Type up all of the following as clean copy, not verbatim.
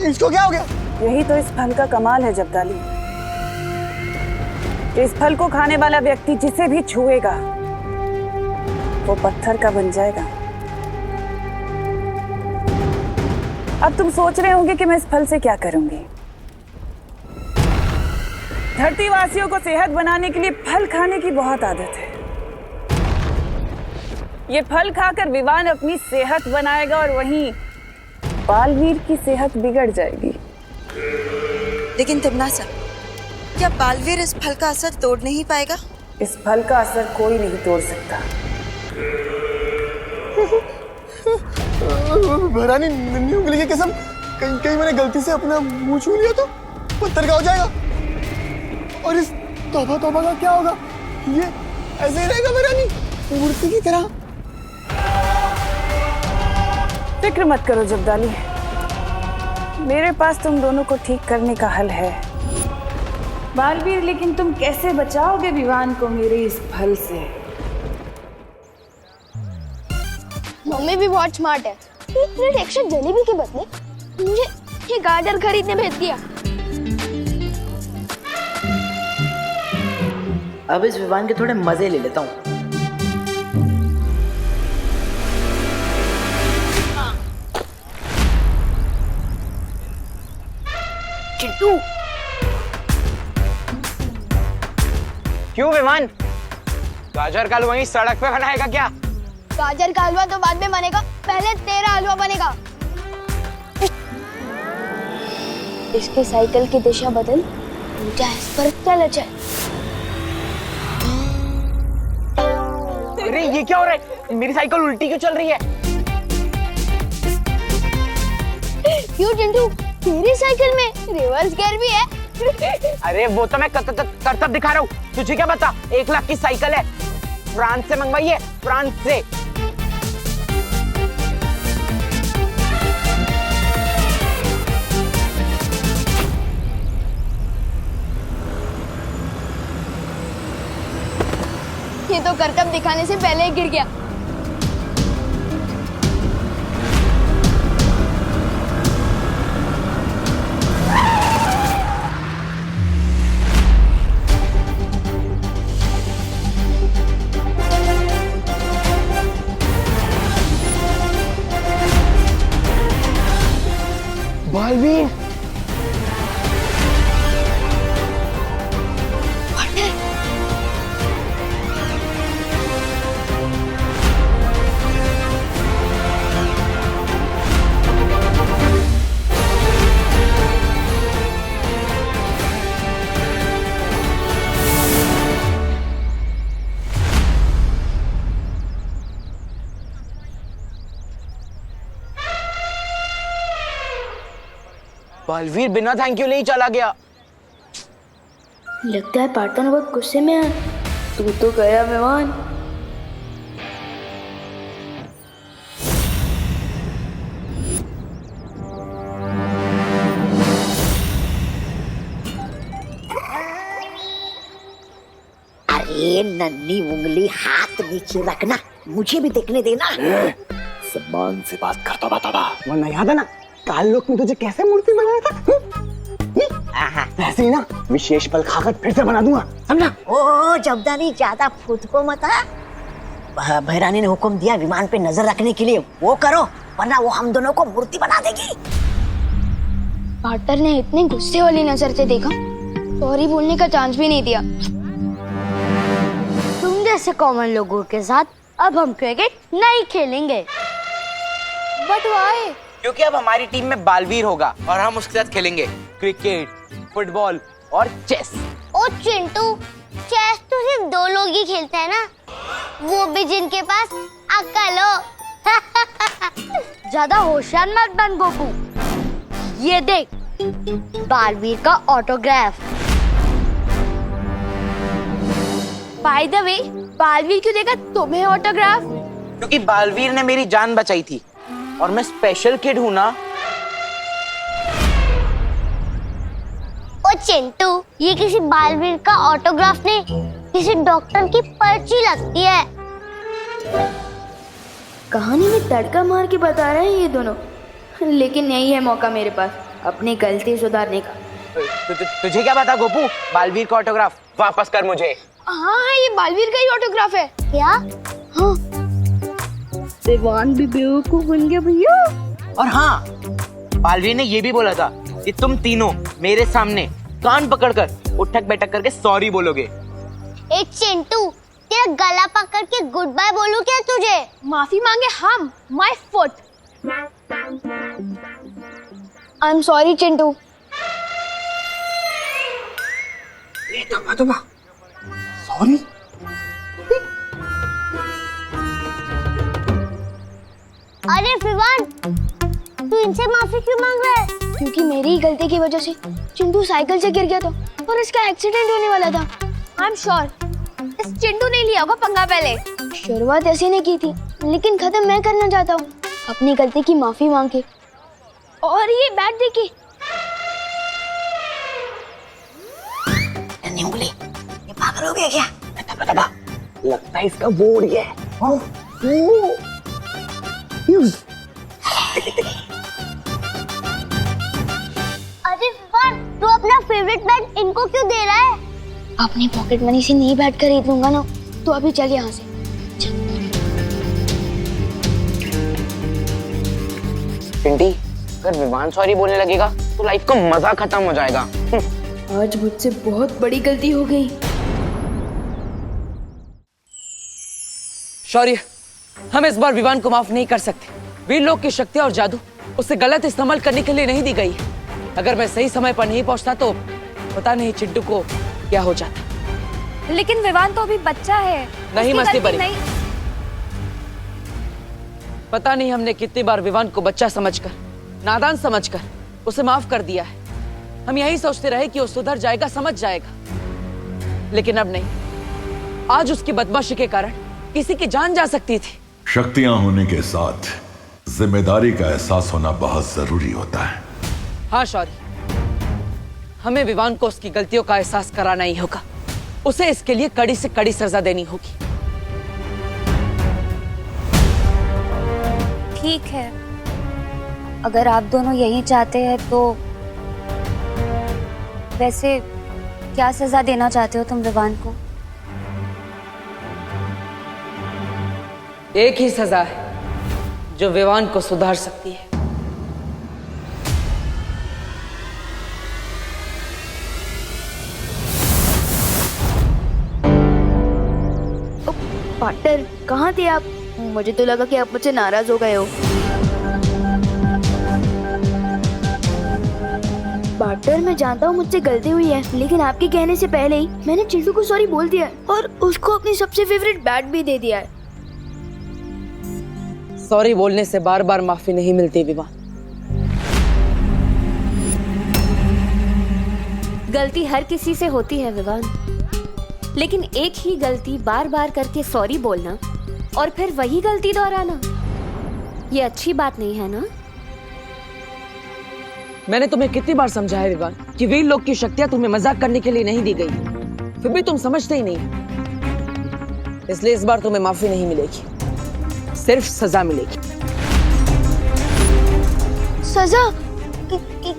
इसको क्या हो गया? यही तो इस फल का कमाल है जब्दाली। इस फल को खाने वाला व्यक्ति जिसे भी छुएगा वो पत्थर का बन जाएगा। अब तुम सोच रहे होंगे कि मैं इस फल से क्या करूंगी। धरती वासियों को सेहत बनाने के लिए फल खाने की बहुत आदत है। ये फल खाकर विवान अपनी सेहत बनाएगा और वहीं बालवीर की सेहत बिगड़ जाएगी। लेकिन तिम्ना सर, क्या बालवीर इस फल का असर तोड़ नहीं पाएगा? इस फल का असर कोई नहीं तोड़ सकता। भैरानी, नन्ही उंगली की कसम, कहीं मैंने गलती से अपना मुंह छू लिया तो पत्थर का हो जाएगा। और इस तौबा तौबा का क्या होगा? ये ऐसे ही रहेगा भैरानी, मूर्ति की तरह। फिक्र मत करो जब्दाली, मेरे पास तुम दोनों को ठीक करने का हल है। बालवीर, लेकिन तुम कैसे बचाओगे विवान को मेरे इस फल से? मम्मी भी बहुत स्मार्ट है। एक प्लेट एक्स्ट्रा जलेबी के बदले मुझे ये गाजर खरीदने भेज दिया। अब इस विवान के थोड़े मजे ले लेता हूँ। चिंटू, क्यों विमान? गाजर का हलवा वहीं सड़क पे बनाएगा क्या? गाजर का हलवा तो बाद में बनेगा, पहले तेरा हलवा बनेगा। इसके साइकिल की दिशा बदल, ऊंचा इस पर चल जाए। अरे ये क्या हो रहा है? मेरी साइकिल उल्टी क्यों चल रही है? क्यों चिंटू, तेरी साइकिल में रिवर्स गियर भी है? अरे वो तो मैं करतब दिखा रहा हूँ, तुझे क्या पता? 1 लाख की साइकिल है, फ्रांस से मंगवाई है, फ्रांस से। ये तो करतब दिखाने से पहले ही गिर गया। बालवीर, बालवीर बिना थैंक यू ले ही चला गया। लगता है पार्टनर बहुत गुस्से में है। तू तो गया मेहमान। अरे नन्ही उंगली, हाथ नीचे रखना, मुझे भी देखने देना। सम्मान से बात कर तो बता, वरना याद है ना काल लोक में तुझे कैसे मूर्ति बनाया था? ऐसे ही ना विशेष फल खाकर फिर से बना दूंगा, समझा? ओ जब्दानी, ज्यादा खुद को मत आ। भैरानी ने हुक्म दिया विमान पे नजर रखने के लिए, वो करो, वरना वो हम दोनों को मूर्ति बना देगी। पार्टनर ने इतने गुस्से वाली नजर से देखा, सॉरी बोलने का चांस भी नहीं दिया। तुम जैसे कॉमन लोगों के साथ अब हम क्रिकेट नहीं खेलेंगे। But why? क्योंकि अब हमारी टीम में बालवीर होगा और हम उसके साथ खेलेंगे क्रिकेट, फुटबॉल और चेस। ओ चिंटू, चेस तो सिर्फ 2 लोग ही खेलते हैं ना, वो भी जिनके पास अक्ल हो। ज्यादा होशियार मत बन गोकू। ये देख, बालवीर का autograph. By the way, Baalveer क्यों देगा तुम्हें ऑटोग्राफ? क्योंकि बालवीर ने मेरी जान बचाई थी और मैं स्पेशल किड हूँ ना। ओ चिंटू, ये किसी बालवीर का ऑटोग्राफ नहीं, किसी डॉक्टर की पर्ची लगती है। कहानी में तड़का मार के बता रहे हैं ये दोनों, लेकिन यही है मौका मेरे पास अपनी गलती सुधारने का। तुझे क्या पता गोपू, बालवीर का ऑटोग्राफ वापस कर मुझे। हाँ ये बालवीर का ही ऑटोग्राफ है। क्या? हाँ विवान भी बेवकूफ बन गया भैया। और हाँ, बालवीर ने ये भी बोला था कि तुम तीनों मेरे सामने कान पकड़कर उठक बैठक करके सॉरी बोलोगे। एक चिंटू, तेरा गला पकड़ के गुड बाय बोलूं क्या तुझे? माफी मांगे हम, my foot. I am sorry Chintu. Sorry. अरे विवान, तू इनसे माफी क्यों मांग रहा है? क्योंकि मेरी ही गलती की वजह से चिंटू साइकिल से गिर गया था और इसका एक्सीडेंट होने वाला था। आई एम श्योर इस चिंटू ने लिया होगा पंगा पहले। शुरुआत ऐसी नहीं की थी, लेकिन खत्म मैं करना चाहता हूँ अपनी गलती की माफी मांग के। और ये बैट देखिए। नन्ही उंगली, ये पागल हो गया क्या? लगता है इसका बोर्ड ही है। अरे विवान, तू अपना फेवरेट बैट इनको क्यों दे रहा है? अपनी पॉकेट मनी से नहीं बैट खरीद लूंगा ना, तो अभी चल यहाँ से। पिंटी, अगर विवान सॉरी बोलने लगेगा तो लाइफ का मजा खत्म हो जाएगा। आज मुझसे बहुत बड़ी गलती हो गई। शौर्य, हम इस बार विवान को माफ नहीं कर सकते। वीर लोग की शक्ति और जादू उसे गलत इस्तेमाल करने के लिए नहीं दी गई है। अगर मैं सही समय पर नहीं पहुंचता तो पता नहीं चिंटू को क्या हो जाता। लेकिन विवान तो अभी बच्चा है। नहीं उसकी मस्ती गलती बड़ी। पता नहीं हमने कितनी बार विवान को बच्चा समझकर, नादान समझकर उसे माफ कर दिया है। हम यही सोचते रहे कि वो सुधर जाएगा, समझ जाएगा, लेकिन अब नहीं। आज उसकी बदमाशी के कारण किसी की जान जा सकती थी। शक्तियां होने के साथ जिम्मेदारी का एहसास होना बहुत जरूरी होता है। हाँ शौर्य, हमें विवान को उसकी गलतियों का एहसास कराना ही होगा। उसे इसके लिए कड़ी से कड़ी सजा देनी होगी। ठीक है, अगर आप दोनों यही चाहते हैं तो वैसे क्या सजा देना चाहते हो तुम विवान को? एक ही सजा है जो विवान को सुधार सकती है। पार्टनर, कहाँ थे आप? मुझे तो लगा कि आप मुझसे नाराज हो गए हो। पार्टनर, मैं जानता हूँ मुझसे गलती हुई है, लेकिन आपके कहने से पहले ही मैंने चिंटू को सॉरी बोल दिया है और उसको अपनी सबसे फेवरेट बैट भी दे दिया है। सॉरी बोलने से बार बार माफी नहीं मिलती विवान। गलती हर किसी से होती है विवान, लेकिन एक ही गलती बार बार करके सॉरी बोलना और फिर वही गलती दोहराना, ये अच्छी बात नहीं है ना? मैंने तुम्हें कितनी बार समझाया विवान कि वीर लोग की शक्तियां तुम्हें मजाक करने के लिए नहीं दी गई, फिर भी तुम समझते ही नहीं। इसलिए इस बार तुम्हें माफी नहीं मिलेगी, सिर्फ सजा मिलेगी। सजा?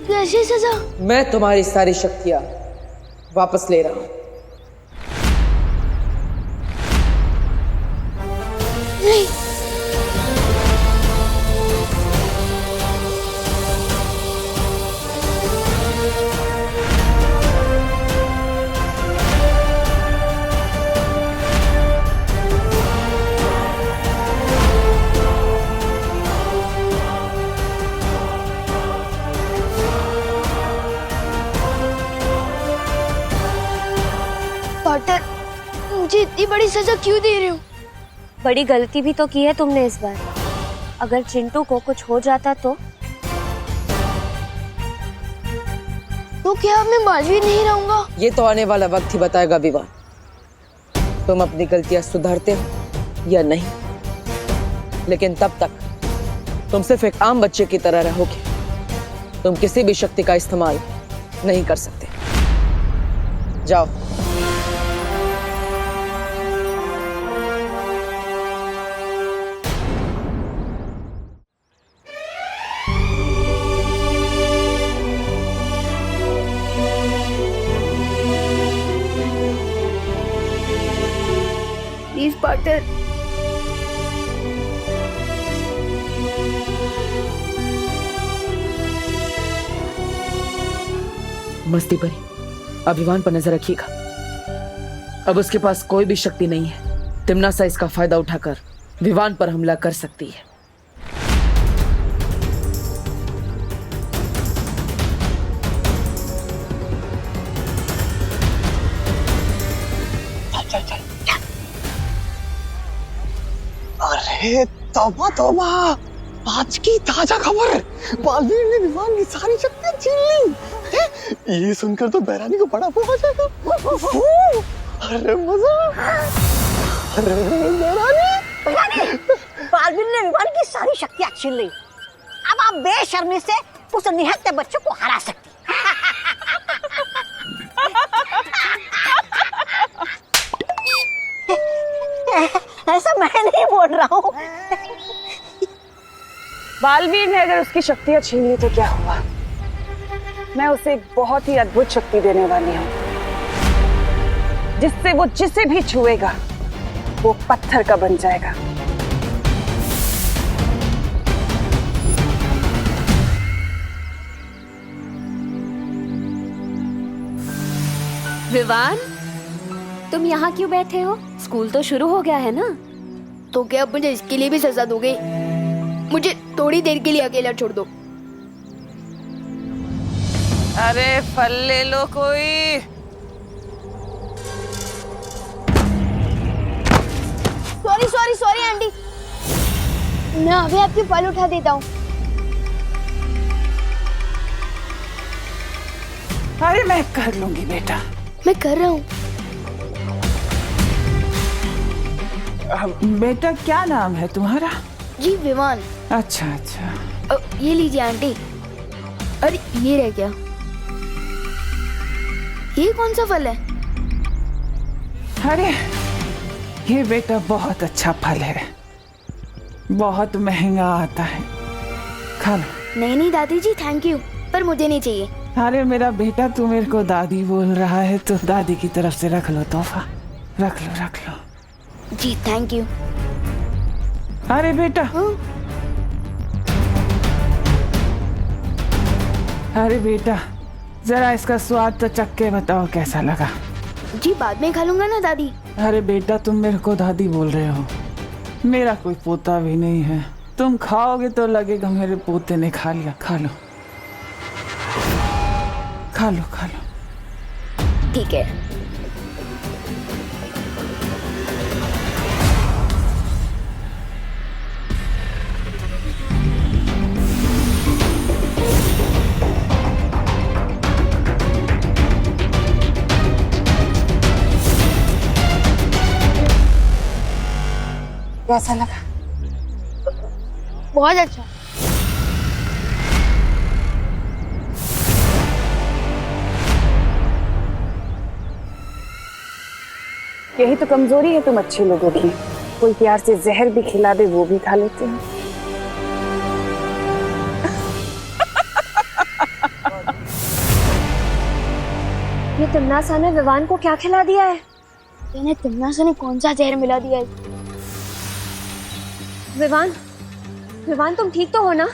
कैसी सजा? मैं तुम्हारी सारी शक्तियां वापस ले रहा हूं। नहीं। पार्टनर, मुझे इतनी बड़ी सजा क्यों दे रहे हो? बड़ी गलती भी तो की है तुमने इस बार। अगर चिंटू को कुछ हो जाता तो क्या मैं बालवीर नहीं रहूंगा? ये तो आने वाला वक्त ही बताएगा विवान, तुम अपनी गलतियां सुधारते हो या नहीं। लेकिन तब तक तुम सिर्फ एक आम बच्चे की तरह रहोगे। तुम किसी भी शक्ति का इस्तेमाल नहीं कर सकते। जाओ। खातिर। मस्ती परी, अब विवान पर नजर रखिएगा। अब उसके पास कोई भी शक्ति नहीं है। तिम्नासा इसका फायदा उठाकर विवान पर हमला कर सकती है। अरे तौबा तौबा, आज की ताजा खबर, बालवीर ने विवान की सारी शक्तियां छीन ली। ये सुनकर तो बहरानी को बड़ा वो हो जाएगा। अरे मजा। अरे बहरानी, बालवीर ने विमान की सारी शक्तियां छीन ली। अब आप बेशर्मी से उस निहत्थे बच्चों को हरा सकती। ऐसा मैं नहीं बोल रहा हूँ। बालवीर ने अगर उसकी शक्तियां छीन ली तो क्या हुआ? मैं उसे एक बहुत ही अद्भुत शक्ति देने वाली हूँ, जिससे वो जिसे भी छुएगा वो पत्थर का बन जाएगा। विवान, तुम यहाँ क्यों बैठे हो? स्कूल तो शुरू हो गया है ना? तो क्या आप मुझे इसके लिए भी सजा दोगे? मुझे थोड़ी देर के लिए अकेला छोड़ दो। अरे फल ले लो कोई। सॉरी सॉरी सॉरी आंटी, मैं अभी आपके फल उठा देता हूँ। अरे मैं कर लूंगी बेटा। मैं कर रहा हूँ। बेटा क्या नाम है तुम्हारा? जी विमान। अच्छा अच्छा। ये लीजिए आंटी। अरे ये रह गया। ये कौन सा फल है? अरे ये बेटा बहुत अच्छा फल है, बहुत महंगा आता है, खा लो। नहीं नहीं दादी जी, थैंक यू, पर मुझे नहीं चाहिए। अरे मेरा बेटा, तू मेरे को दादी बोल रहा है तो दादी की तरफ से रख लो तोहफा, रख लो रख लो। जी थैंक यू। अरे बेटा। अरे बेटा, जरा इसका स्वाद तो चख के बताओ कैसा लगा। जी बाद में खा लूंगा ना दादी। अरे बेटा, तुम मेरे को दादी बोल रहे हो, मेरा कोई पोता भी नहीं है। तुम खाओगे तो लगेगा मेरे पोते ने खा लिया। खा लो खा लो खा लो। ठीक है। कैसा लगा? बहुत अच्छा। यही तो कमजोरी है तुम अच्छे लोगों की, कोई प्यार से जहर भी खिला दे वो भी खा लेते हैं। ये तिम्नासा ने विवान को क्या खिला दिया है? इन्हें तिम्नासा ने कौन सा जहर मिला दिया है? विवान, विवान तुम ठीक तो हो ना?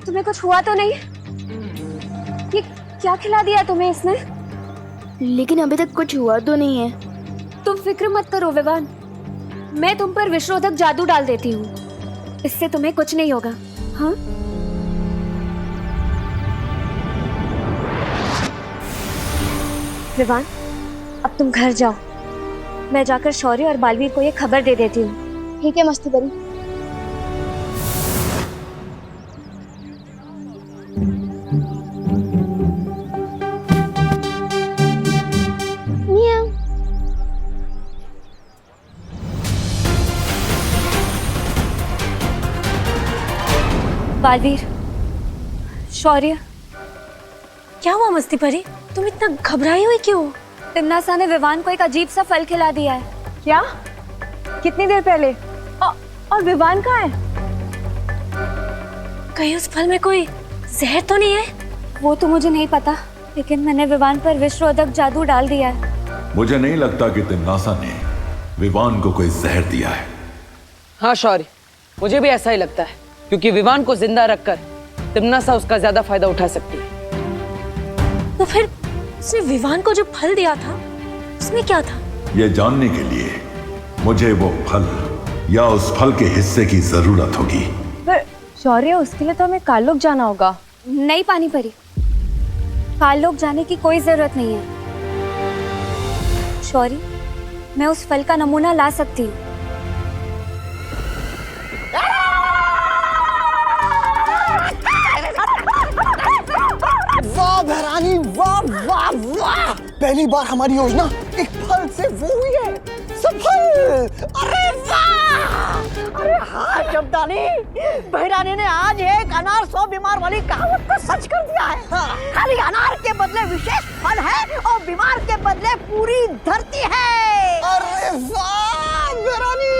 तुम्हें कुछ हुआ तो नहीं? ये क्या खिला दिया तुम्हें इसने? लेकिन अभी तक कुछ हुआ तो नहीं है। तुम फिक्र मत करो विवान, मैं तुम पर विश्वरोधक जादू डाल देती हूँ, इससे तुम्हें कुछ नहीं होगा। हाँ? विवान, अब तुम घर जाओ, मैं जाकर शौर्य और बालवीर को ये खबर दे देती हूँ। ठीक है मस्ती परी। बालवीर, शौर्य, क्या हुआ मस्ती परी? तुम इतना घबराई हुई क्यों? तिम्नासा ने विवान को एक अजीब सा फल खिला दिया है। क्या? कितनी देर पहले? और विवान कहाँ है? कहीं उस फल में कोई जहर तो नहीं है? वो तो मुझे नहीं पता, लेकिन मैंने विवान पर विश्वरोधक जादू डाल दिया है। मुझे नहीं लगता कि तिम्नासा ने विवान को कोई जहर दिया है। हाँ शौर्य, मुझे भी ऐसा ही लगता है, क्योंकि विवान को जिंदा रखकर तिम्नासा उसका ज्यादा फायदा उठा सकती है। तो फिर उसने विवान को जो फल दिया था उसमें क्या था? यह जानने के लिए मुझे वो फल या उस फल के हिस्से की जरूरत होगी। पर शौर्य, उसके लिए तो हमें कालोक जाना होगा। नहीं पानी परी, कालोक जाने की कोई जरूरत नहीं है। शौर्य, मैं उस फल का नमूना ला सकती हूँ। वाह भैरानी, वाह वाह वाह! पहली बार हमारी योजना एक फल से वो हुई है, सफल। अरे वाह! अरे हाँ शब्दानी, बहरानी ने आज एक अनार 100 बीमार वाली कहावत को सच कर दिया है। खाली अनार के बदले विशेष फल है और बीमार के बदले पूरी धरती है। अरे वाह भैरानी!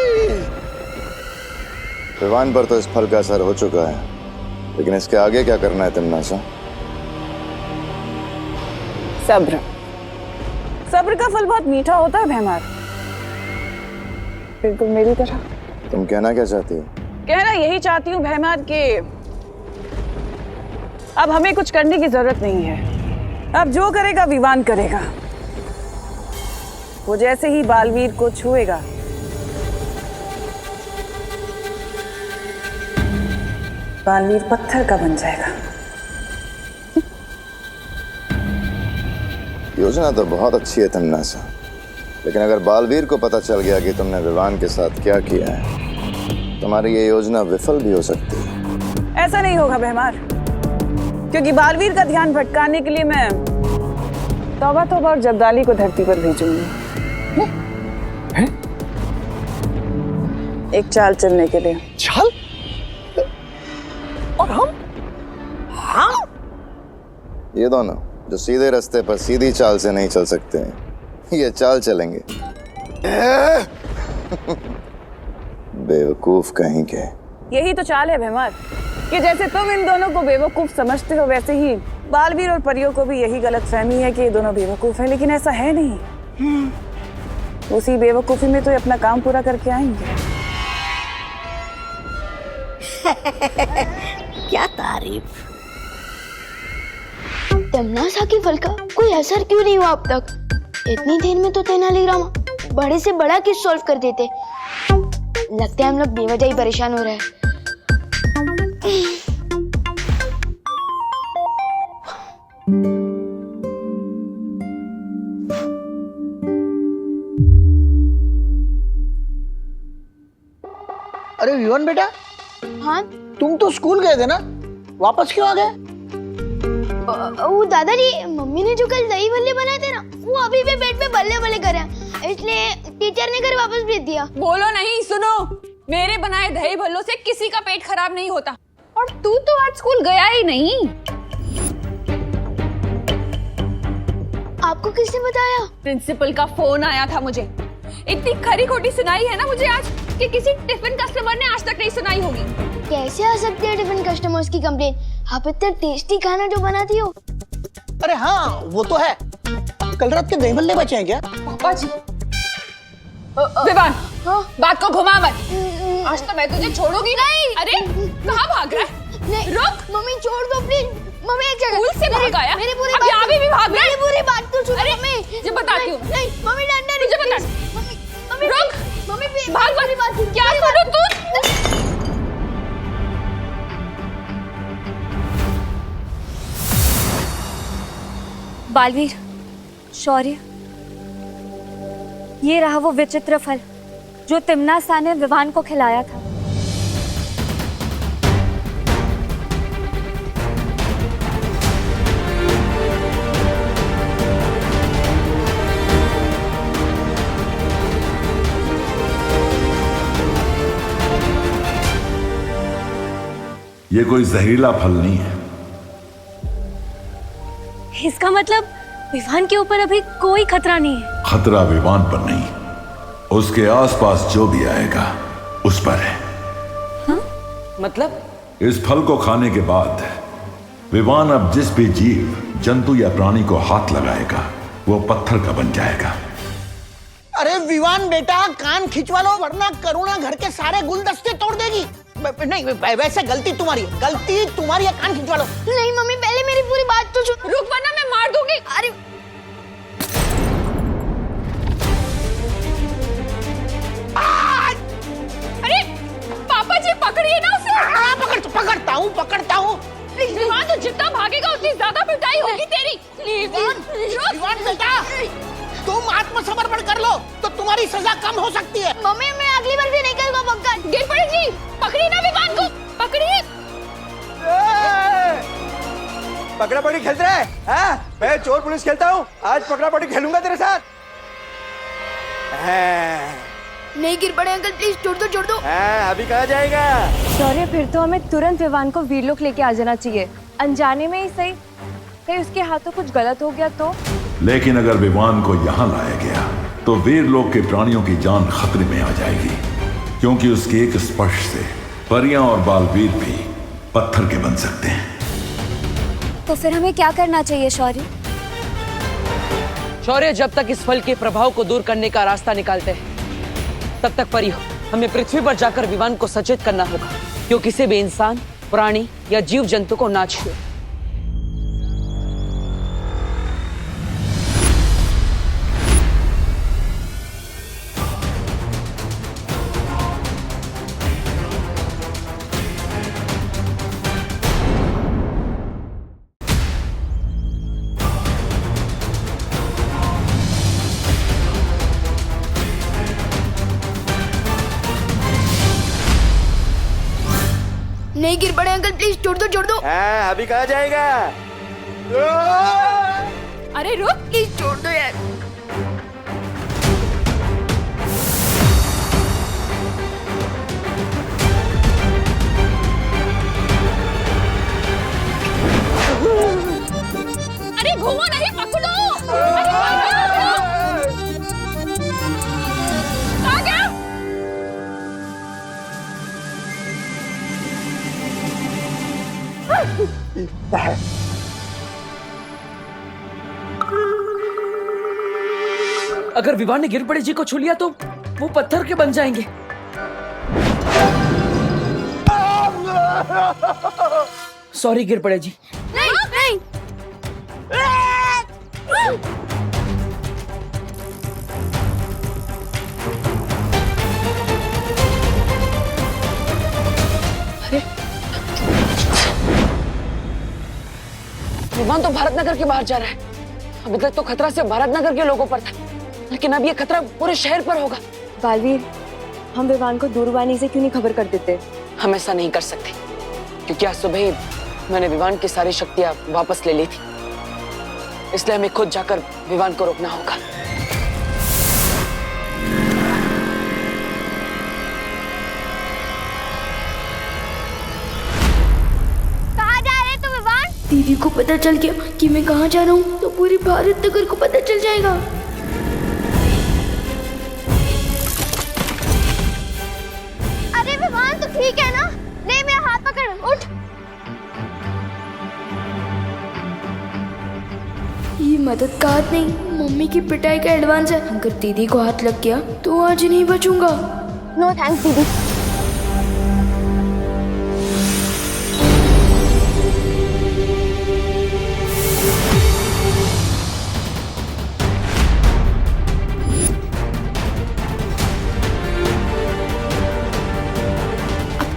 विवान पर तो इस फल का असर हो चुका है, लेकिन इसके आगे क्या करना है तिम्नासा? सब्र। सब्र का फल बहुत मीठा होता है भैमार, बिल्कुल मेरी तरह। तुम कहना क्या चाहती हो? कहना यही चाहती हूँ भैमार के अब हमें कुछ करने की जरूरत नहीं है। अब जो करेगा विवान करेगा। वो जैसे ही बालवीर को छुएगा बालवीर पत्थर का बन जाएगा। योजना तो बहुत अच्छी है तिम्नासा, लेकिन अगर बालवीर को पता चल गया कि तुमने विवान के साथ क्या किया है, तुम्हारी ये योजना विफल भी हो सकती है। ऐसा नहीं होगा भैमार, क्योंकि बालवीर का ध्यान भटकाने के लिए मैं तौबा तौबा और जब्दाली को धरती पर भेजूंगी। एक चाल चलने के लिए। चाल? और हम ये दोनों जो सीधे रास्ते पर सीधी चाल से नहीं चल सकते हैं, ये चाल चलेंगे। बेवकूफ कहीं के। यही तो चाल है भैमार, कि जैसे तुम इन दोनों को बेवकूफ समझते हो, वैसे ही बालवीर और परियों को भी यही गलतफहमी है कि ये दोनों बेवकूफ हैं, लेकिन ऐसा है नहीं। उसी बेवकूफी में तो ये अपना काम पूरा करके आएंगे। क्या तारीफ! तिम्नासा की फल का कोई असर क्यों नहीं हुआ अब तक? इतनी देर में तो तेनालीराम बड़े से बड़ा केस सॉल्व कर देते। लगता है हम लोग बेवजह ही परेशान हो रहे हैं। अरे विवान बेटा, हाँ तुम तो स्कूल गए थे ना, वापस क्यों आ गए? वो दादाजी, मम्मी ने जो कल दही भल्ले बनाए थे ना, वो अभी भी पेट में बल्ले बल्ले कर रहे हैं, इसलिए टीचर ने घर वापस भेज दिया। बोलो नहीं, सुनो, मेरे बनाए दही भल्लों से किसी का पेट खराब नहीं होता। और तू तो आज स्कूल गया ही नहीं। आपको किसने बताया? प्रिंसिपल का फोन आया था मुझे। इतनी खरी खोटी सुनाई है ना मुझे आज कि किसी टिफिन कस्टमर ने आज तक नहीं सुनाई होगी। कैसे आ सकती है टिफिन कस्टमर्स की कंप्लेन? आप इतना टेस्टी खाना जो बनाती हो। अरे हाँ, वो तो है। कल रात के दही भल्ले बचे हैं क्या? पापा जी। विवान, बात को घुमा मत। आज तो मैं तुझे छोड़ूंगी नहीं। अरे कहाँ भाग रहा है? नहीं, रुक। मम्मी छोड़ दो प्लीज। मम्मी एक जगह। स्कूल से भाग आया? मेरी पूरी अब बात यहाँ भी भाग रहा है? मेरी पूरी बात तो सुनो अरे, मम्मी। तुझे बताती हूँ। नहीं, मम्मी डंडा नहीं। तुझे बता। मम्मी, मम्मी रुक। मम्मी भाग मेरी बात सुन। क्या करूँ तू? बालवीर, शौर्य, ये रहा वो विचित्र फल जो तिम्नासा ने विवान को खिलाया था। ये कोई जहरीला फल नहीं है। इसका मतलब विवान के ऊपर अभी कोई खतरा नहीं है। खतरा विवान पर नहीं, उसके आसपास जो भी आएगा उस पर है। मतलब? इस फल को खाने के बाद विवान अब जिस भी जीव, जंतु या प्राणी को हाथ लगाएगा वो पत्थर का बन जाएगा। अरे विवान बेटा कान खिंचवा लो वरना करुणा घर के सारे गुलदस्ते तोड़ देगी। नहीं वैसे गलती तुम्हारी है, गलती तुम्हारी है, कान खिंचवा लो। नहीं मम्मी पहले मेरी पूरी बात तो सुन। रुक वरना मैं मार दूंगी। अरे अरे पापा जी पकड़िए ना उसे। पकड़ता हूँ। विवान तो जितना भागेगा उतनी ज्यादा पिटाई होगी तेरी। विवान बेटा तुम आत्मसमर्पण कर लो तो तुम्हारी सजा कम हो सकती है। मम्मी मैं अगली बार भी नहीं करूँगा पक्का। गिरपड़े जी पकड़िए ना विवान को, पकड़िए। पकड़ा पकड़ी खेलते रहे हाँ? मैं चोर पुलिस खेलता हूँ, आज पकड़ा पकड़ी खेलूंगा तेरे साथ। नहीं गिर पड़े अंकल प्लीज छोड़ दो। अभी कहाँ जाएगा? शौर्य फिर तो हमें तुरंत विवान को वीरलोक लेके आ जाना चाहिए, अनजाने में ही सही, कहीं उसके हाथों कुछ गलत हो गया तो। लेकिन अगर विवान को यहाँ लाया गया तो वीरलोक के प्राणियों की जान खतरे में आ जाएगी, क्योंकि उसके एक स्पर्श से परियां और बालवीर भी पत्थर के बन सकते हैं। तो फिर हमें क्या करना चाहिए शौर्य? शौर्य जब तक इस फल के प्रभाव को दूर करने का रास्ता निकालते हैं तब तक परियों हमें पृथ्वी पर जाकर विवान को सचेत करना होगा, क्यों किसी भी इंसान, प्राणी या जीव जंतु को ना छुए। नहीं गिर पड़े अंकल प्लीज छोड़ दो। अभी कहाँ जाएगा? अरे रुक, प्लीज छोड़ दो यार। अरे घूमो नहीं, पकड़ो। अरे आ गया। अगर विवान ने गिरपड़े जी को छू लिया तो वो पत्थर के बन जाएंगे। सॉरी गिरपड़े जी। नहीं। विमान तो भारत नगर के बाहर जा रहा है। अभी तक तो खतरा सिर्फ भारत नगर के लोगों पर था, लेकिन अब ये खतरा पूरे शहर पर होगा। बालवीर, हम विवान को दूरवाणी से क्यों नहीं खबर कर देते? हम ऐसा नहीं कर सकते, क्योंकि आज सुबह ही मैंने विवान की सारी शक्तियां वापस ले ली थी, इसलिए हमें खुद जाकर विवान को रोकना होगा। दीदी को पता चल गया कि मैं कहाँ जा रहा हूँ तो पूरी भारत नगर को पता चल जाएगा। अरे विवान तो ठीक है ना? नहीं मेरा हाथ पकड़, उठ। ये मदद का हाथ नहीं, मम्मी की पिटाई का एडवांस है। अगर दीदी को हाथ लग गया तो आज नहीं बचूंगा। नो थैंक्स दीदी।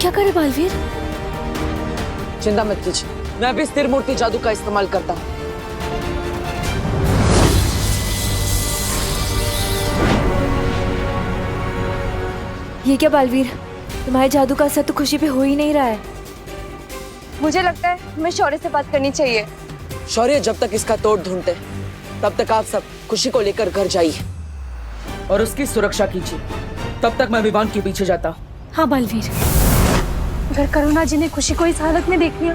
क्या करे बालवीर? चिंता मत कीजिए, मैं अभी स्थिर मूर्ति जादू का इस्तेमाल करता हूँ। ये क्या बालवीर, तुम्हारे जादू का असर तो खुशी पे हो ही नहीं रहा है। मुझे लगता है हमें शौर्य से बात करनी चाहिए। शौर्य जब तक इसका तोड़ ढूंढते तब तक आप सब खुशी को लेकर घर जाइए और उसकी सुरक्षा कीजिए। तब तक मैं विवान के पीछे जाता हूँ। हाँ बालवीर, अगर करुणा जी ने खुशी को इस हालत में देख लिया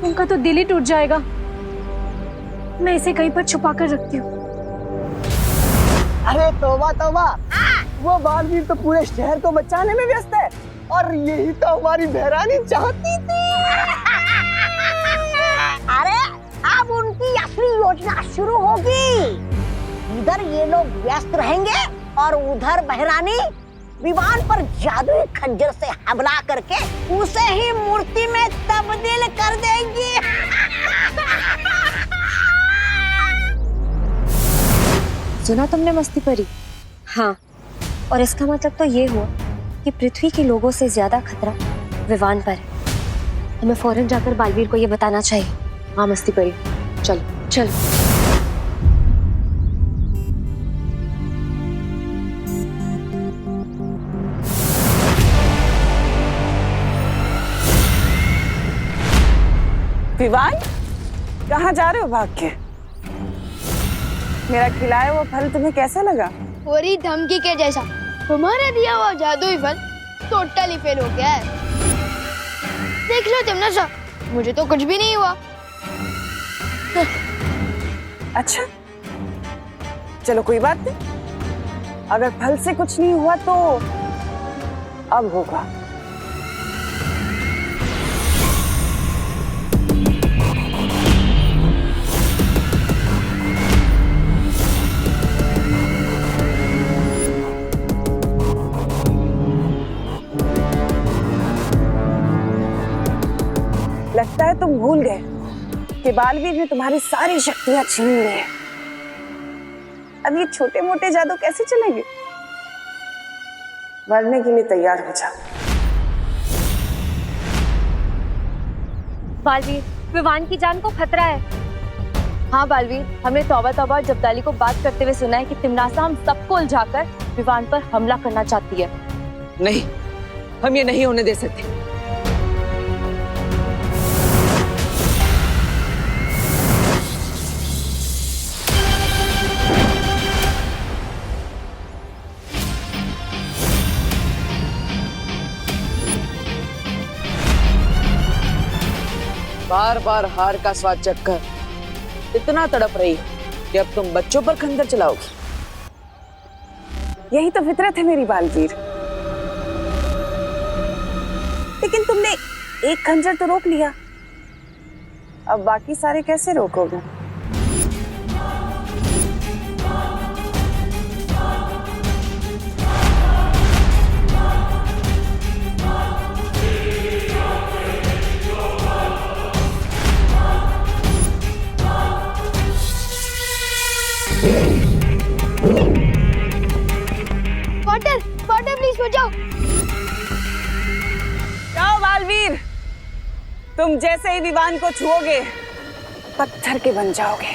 उनका तो दिल ही टूट जाएगा। मैं इसे कहीं पर छुपा कर रखती हूँ। अरे तौबा तौबा, वो बालवीर तो पूरे शहर को बचाने में व्यस्त है और यही तो हमारी बहरानी चाहती थी। अरे अब उनकी असली योजना शुरू होगी। इधर ये लोग व्यस्त रहेंगे और उधर बहरानी विवान पर जादुई खंजर से हमला करके उसे ही मूर्ति में तब्दील कर देंगी। सुना तुमने मस्ती परी? हाँ, और इसका मतलब तो ये हुआ कि पृथ्वी के लोगों से ज्यादा खतरा विवान पर है। हमें फौरन जाकर बालवीर को ये बताना चाहिए। हाँ मस्ती परी, चलो चलो। विवान, कहाँ जा रहे हो भाग के? मेरा खिलाया हुआ फल तुम्हें कैसा लगा? पूरी धमकी के जैसा। तुम्हारा दिया हुआ जादुई फल टोटली फेल हो गया है। देख लो तिमनासा, मुझे तो कुछ भी नहीं हुआ। अच्छा, चलो कोई बात नहीं। अगर फल से कुछ नहीं हुआ तो अब होगा। लगता है तुम भूल गए कि बालवीर ने तुम्हारी सारी शक्तियां छीन ली है। अब ये छोटे मोटे जादू कैसे चलेंगे? मरने के लिए तैयार हो जाओ। बालवीर, विवान की जान को खतरा है। हाँ बालवीर, हमने तौबा तौबा और जब्दाली को बात करते हुए सुना है कि तिमनासा हम सबको उलझाकर विवान पर हमला करना चाहती है। नहीं, हम ये नहीं होने दे सकते। बार बार हार का स्वाद चखकर इतना तड़प रही हो कि अब तुम बच्चों पर खंजर चलाओगी। यही तो फितरत है मेरी बालवीर। लेकिन तुमने एक खंजर तो रोक लिया, अब बाकी सारे कैसे रोकोगे? वाटर, वाटर प्लीज बचाओ। जाओ बालवीर, तुम जैसे ही विवान को छुओगे पत्थर के बन जाओगे।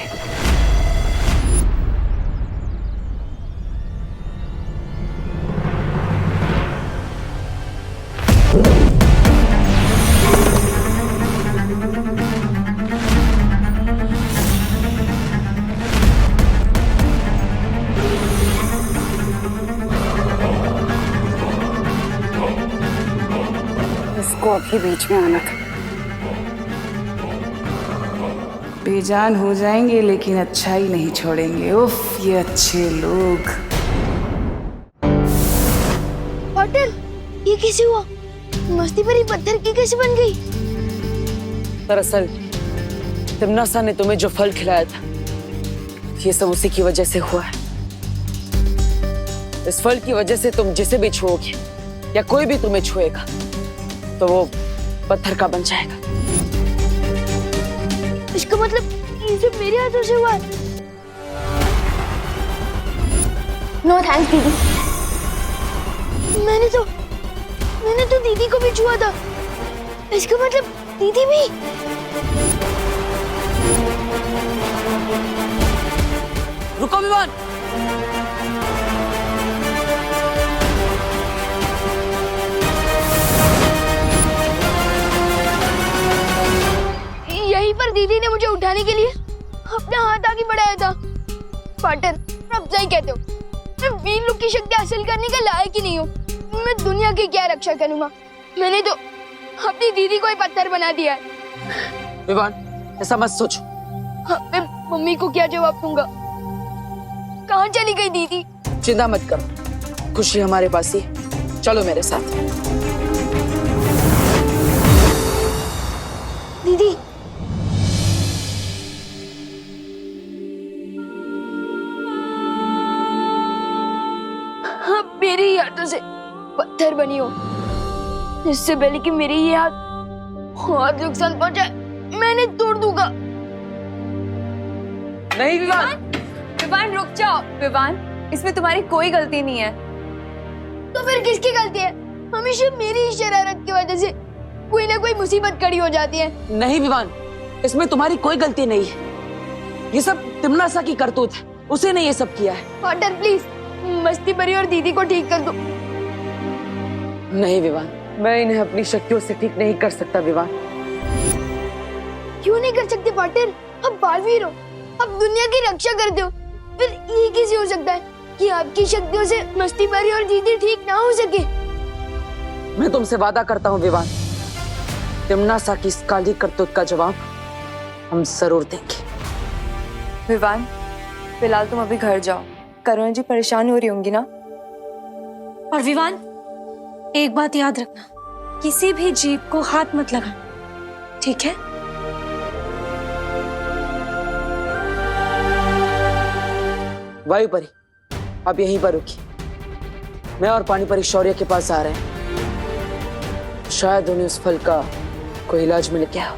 इसको अभी बीच में आना था। बेजान हो जाएंगे लेकिन अच्छा ही नहीं छोड़ेंगे। उफ, ये अच्छे लोग। वाटर, ये कैसे हुआ? मस्ती परी पत्थर की कैसे बन गई? दरअसल तिमनासा ने तुम्हें जो फल खिलाया था, ये सब उसी की वजह से हुआ है। इस फल की वजह से तुम जिसे भी छुओगे या कोई भी तुम्हें छुएगा तो वो पत्थर का बन जाएगा। इसका मतलब ये सब मेरे हाथों से हुआ है? नो थैंक्स दीदी। मैंने तो दीदी को भी छुआ था। इसका मतलब दीदी भी। रुको विवान। यहीं पर दीदी ने मुझे उठाने के लिए अपना हाथ आगे बढ़ाया था। पार्टनर, अब सही कहते हो, मैं वीर लोग की शक्ति हासिल करने का लायक ही नहीं हूँ। मैं दुनिया की क्या रक्षा करूँगा? मैंने तो अपनी दीदी को ही पत्थर बना दिया है। विवान, ऐसा मत सोचो। मैं मम्मी को क्या जवाब दूंगा? कहाँ चली गई दीदी? चिंता मत करो, खुशी हमारे पास ही है। चलो मेरे साथ। दीदी, इससे पहले कि मेरी ये हाथ नुकसान पहुंचाए मैंने तोड़ दूंगा। नहीं विवान, विवान रुक जाओ। विवान, इसमें तुम्हारी कोई गलती नहीं है। तो फिर किसकी गलती है? हमेशा मेरी ही शरारत की वजह से कोई ना कोई मुसीबत खड़ी हो जाती है। नहीं विवान, इसमें तुम्हारी कोई गलती नहीं है। ये सब तिमनासा की करतूत है, उसे ने ये सब किया है। फादर प्लीज मस्ती परी और दीदी को ठीक कर दो। नहीं विवान, मैं इन्हें अपनी शक्तियों से ठीक नहीं कर सकता विवान। क्यों नहीं कर सकते फादर? अब बालवीर हो, अब दुनिया की रक्षा करते हो, फिर ये कैसे हो सकता है कि आपकी शक्तियों से मस्ती परी और दीदी ठीक ना हो सके? मैं तुमसे वादा करता हूँ विवान, तिमनासा की इस काली करतूत का जवाब हम जरूर देंगे। विवान, फिलहाल तुम अभी घर जाओ। करुणा जी परेशान हो रही होंगी ना। और विवान, एक बात याद रखना, किसी भी जीव को हाथ मत लगाना, ठीक है? वायु परी अब यहीं पर रुकी। मैं और पानी परी शौर्य के पास आ रहे हैं। शायद उन्हें उस फल का कोई इलाज मिल गया हो।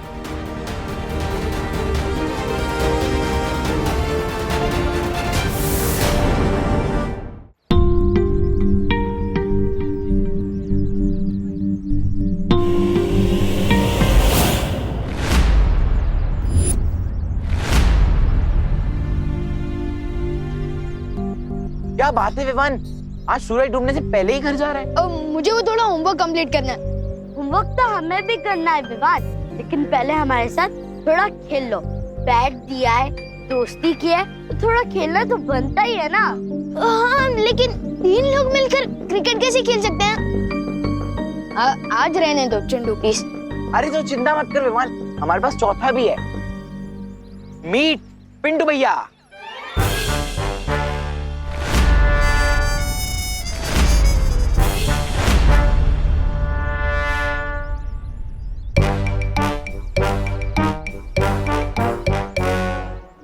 क्या बात है विवान, आज सूरज डूबने से पहले ही घर जा रहा है? मुझे वो थोड़ा होमवर्क कंप्लीट करना है। होमवर्क तो हमें भी करना है विवान, लेकिन पहले हमारे साथ थोड़ा खेल लो। बैट दिया है, दोस्ती की है, तो थोड़ा खेलना तो बनता ही है ना। हाँ, लेकिन 3 लोग मिलकर क्रिकेट कैसे खेल सकते हैं? आज रहने दो चिंटू प्लीज। अरे तो चिंता मत कर विवान, हमारे पास चौथा भी है। मीट पिंटू भैया।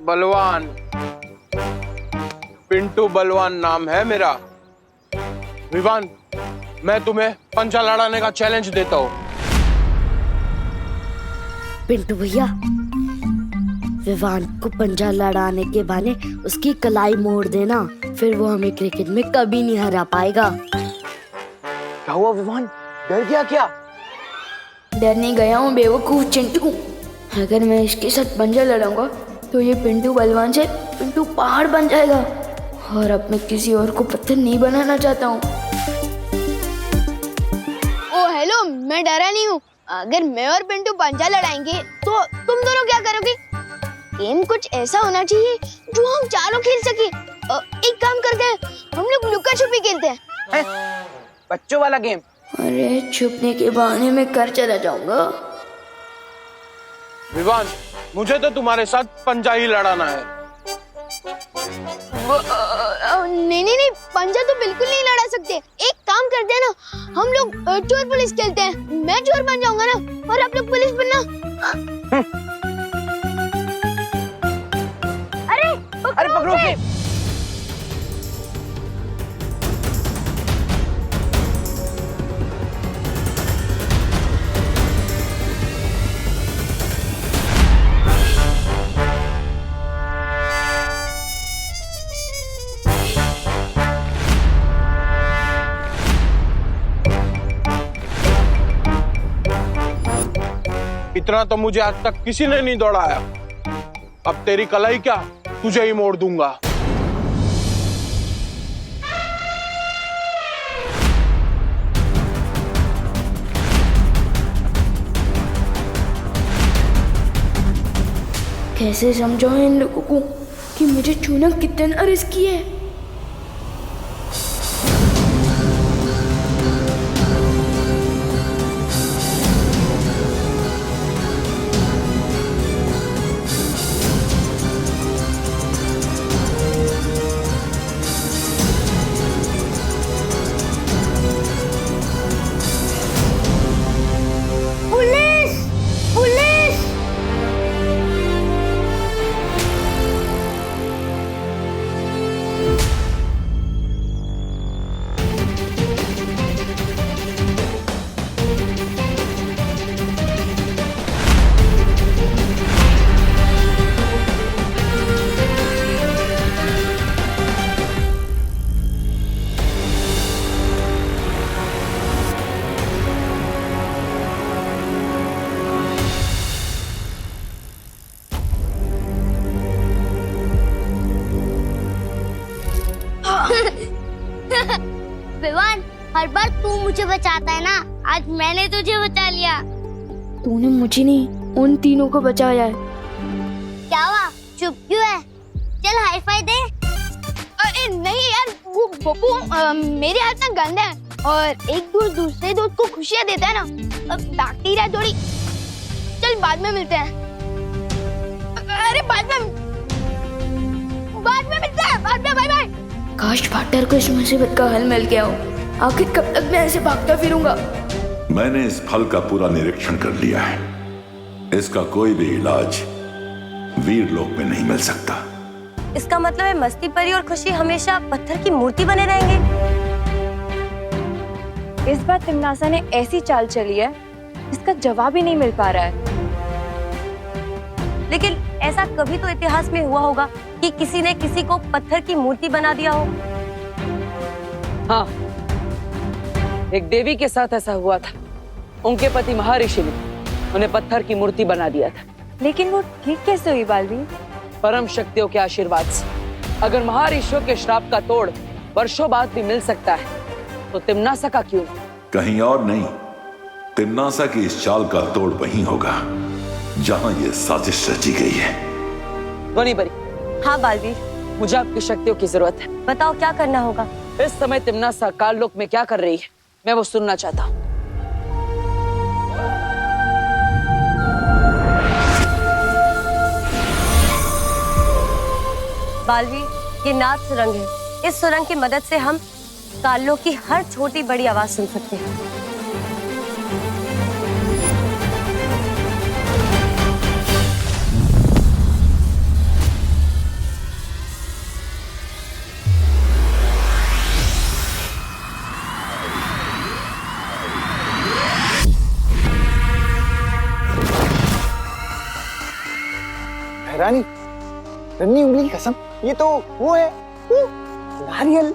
बलवान, पिंटू बलवान नाम है मेरा। विवान, मैं तुम्हें पंचा लड़ाने का चैलेंज देता हूँ। पिंटू भैया, विवान को पंजा लड़ाने के बहाने उसकी कलाई मोड़ देना, फिर वो हमें क्रिकेट में कभी नहीं हरा पाएगा। क्या हुआ विवान, डर गया क्या? डरने गया हूँ बेवकूफ चिंटू। अगर मैं इसके साथ पंजा लड़ाऊंगा तो ये पिंटू बलवान से पिंटू पहाड़ बन जाएगा, और अब मैं किसी और को पत्थर नहीं बनाना चाहता हूँ। ओ हेलो, मैं डरा नहीं हूँ। अगर मैं और पिंटू पंजा लड़ाएंगे तो तुम दोनों क्या करोगे? गेम कुछ ऐसा होना चाहिए जो हम चारों खेल सके। एक काम करते हैं, हम लोग लुका छुपी खेलते हैं। बच्चों वाला गेम? अरे छुपने के बहाने में घर चला जाऊंगा। विवान, मुझे तो तुम्हारे साथ पंजा ही लड़ाना है। नहीं, पंजा तो बिल्कुल नहीं लड़ा सकते। एक काम करते हैं ना, हम लोग चोर पुलिस खेलते हैं। मैं चोर बन जाऊंगा ना, और आप लोग पुलिस बनना। अरे पकड़ो उसे। इतना तो मुझे आज तक किसी ने नहीं दौड़ाया। अब तेरी कलाई क्या, तुझे ही मोड़ दूंगा। कैसे समझाऊं इन लोगों को कि मुझे छूना कितना रिस्की है? मुझे बचाता है ना, आज मैंने तुझे बचा लिया। तूने मुझे नहीं, उन तीनों को बचाया है। क्या हुआ, चुप क्यों है? चल हाई फाई दे। अरे नहीं यार, वो बब्बू मेरे हाथ में गंदा है और एक दोस्त दूसरे दोस्त को खुशियाँ देता है ना, बैक्टीरिया थोड़ी। चल बाद में मिलते हैं। अरे बाद में मिलते हैं, बाद में, बाय बाय। काश पार्टनर को इस मुसीबत का हल मिल गया हो। आखिर कब तक मैं ऐसे भागता फिरूंगा? मैंने इस फल का पूरा निरीक्षण कर लिया है। इसका कोई भी इलाज वीरलोक में नहीं मिल सकता। इसका मतलब है मस्ती परी और खुशी हमेशा पत्थर की मूर्ति बने रहेंगे। इस बार तिमनासा ने ऐसी चाल चली है, इसका जवाब ही नहीं मिल पा रहा है। लेकिन ऐसा कभी तो इतिहास में हुआ होगा कि किसी ने किसी को पत्थर की मूर्ति बना दिया हो। हाँ, एक देवी के साथ ऐसा हुआ था। उनके पति महर्षि ने उन्हें पत्थर की मूर्ति बना दिया था। लेकिन वो ठीक कैसे हुई बालवीर? परम शक्तियों के आशीर्वाद से। अगर महर्षियों के श्राप का तोड़ वर्षों बाद भी मिल सकता है तो तिमनासा का क्यों? कहीं और नहीं, तिमनासा की इस चाल का तोड़ वहीं होगा जहां ये साजिश रची गई है। ध्वनि परी। हाँ बालवीर, मुझे आपकी शक्तियों की जरूरत है। बताओ क्या करना होगा? इस समय तिमनासा काललोक में क्या कर रही है, मैं वो सुनना चाहता हूँ। बालवीर, ये नाद सुरंग है। इस सुरंग की मदद से हम काललोक की हर छोटी बड़ी आवाज सुन सकते हैं। रानी, रन्नी उंगली की कसम, ये तो वो है, वो नारियल।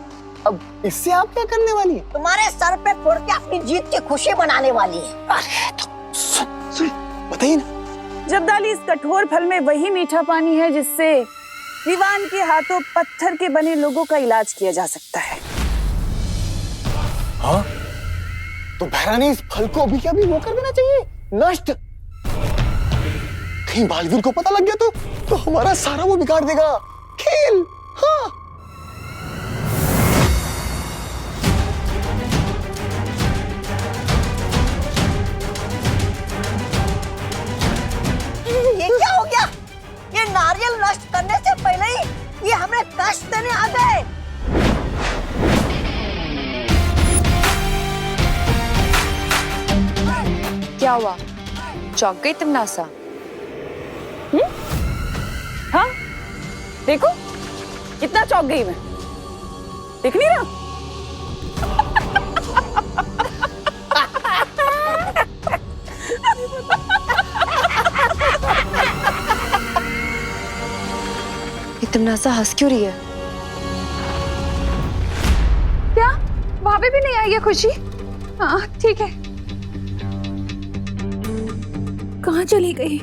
अब इससे आप क्या करने वाली है? तुम्हारे सर पे फोड़ के अपनी जीत की खुशी मनाने वाली है। अरे तो सुन, बताइए ना। जब्दाली, इस कठोर फल में वही मीठा पानी है जिससे विवान के हाथों पत्थर के बने लोगों का इलाज किया जा सकता है। हाँ, तो भैरानी इस फल को अभी के अभी वो कर देना चाहिए, नष्ट। कहीं बालवीर को पता लग गया तो हमारा सारा वो बिगाड़ देगा खेल। हाँ, ये क्या हो गया? ये नारियल नष्ट करने से पहले ही ये हमें कष्ट देने आ गए। क्या हुआ? चौंक गई तिमनासा? हाँ, देखो कितना चौंक गई मैं। देख नहीं रहा? तिमनासा हंस क्यों रही है? क्या वहां पे भी नहीं आई है खुशी? हाँ ठीक है। कहाँ चली गई?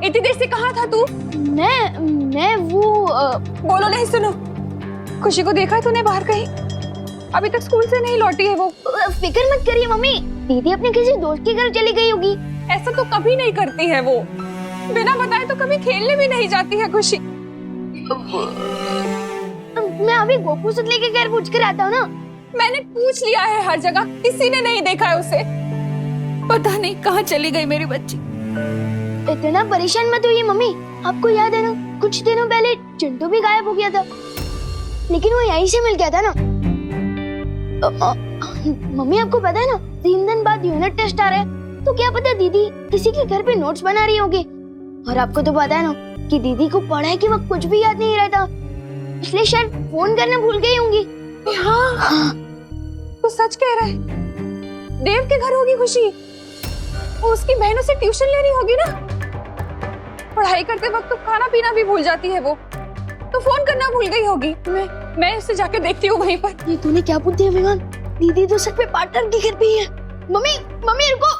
इतनी देर से कहाँ था तू? मैं वो बोलो नहीं, सुनो। खुशी को देखा तूने बाहर कहीं? अभी तक स्कूल से नहीं लौटी है वो। फिक्र मत करिए मम्मी, दीदी अपने किसी दोस्त के घर चली गई होगी। ऐसा तो कभी नहीं करती है वो। बिना बताए तो कभी खेलने भी नहीं जाती है खुशी। मैं अभी गोपू से लेके घर पूछ कर आता हूँ ना। मैंने पूछ लिया है हर जगह, किसी ने नहीं देखा है उसे। पता नहीं कहाँ चली गई मेरी बच्ची। इतना परेशान मत होइए मम्मी, आपको याद है ना कुछ दिनों पहले चिंटू भी गायब हो गया था, लेकिन वो यहीं से मिल गया था ना। मम्मी आपको पता है ना 3 दिन बाद यूनिट टेस्ट आ रहा है, तो क्या पता दीदी किसी के घर पे नोट्स बना रही होगी। और आपको तो पता है ना कि दीदी को पढ़ाई के वक्त कुछ भी याद नहीं रहता, इसलिए शायद फोन करना भूल गई होंगी। हाँ, तो सच कह रहा है। देव के घर होगी खुशी, वो उसकी बहनों से ट्यूशन ले रही होगी ना। पढ़ाई करते वक्त तो खाना पीना भी भूल जाती है वो, तो फोन करना भूल गई होगी। मैं उससे जाकर देखती हूँ वहीं पर। ये तूने क्या पूछ दिया विवान? दीदी तो सच में पार्टनर की घर पे ही है। मम्मी मम्मी रुको,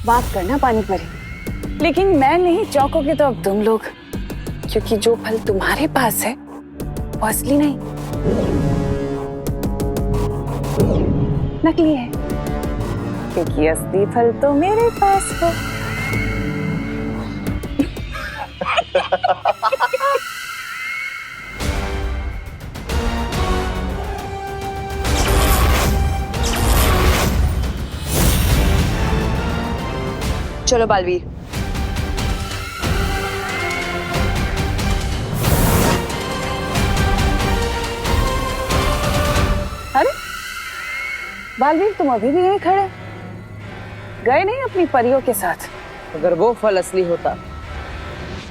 बात करना पानी परी, लेकिन मैं नहीं चौंकोगे तो अब तुम लोग, क्योंकि जो फल तुम्हारे पास है वो असली नहीं, नकली है, क्योंकि असली फल तो मेरे पास है। चलो बालवीर। अरे बालवीर, तुम अभी भी यहीं खड़े, गए नहीं अपनी परियों के साथ? अगर वो फल असली होता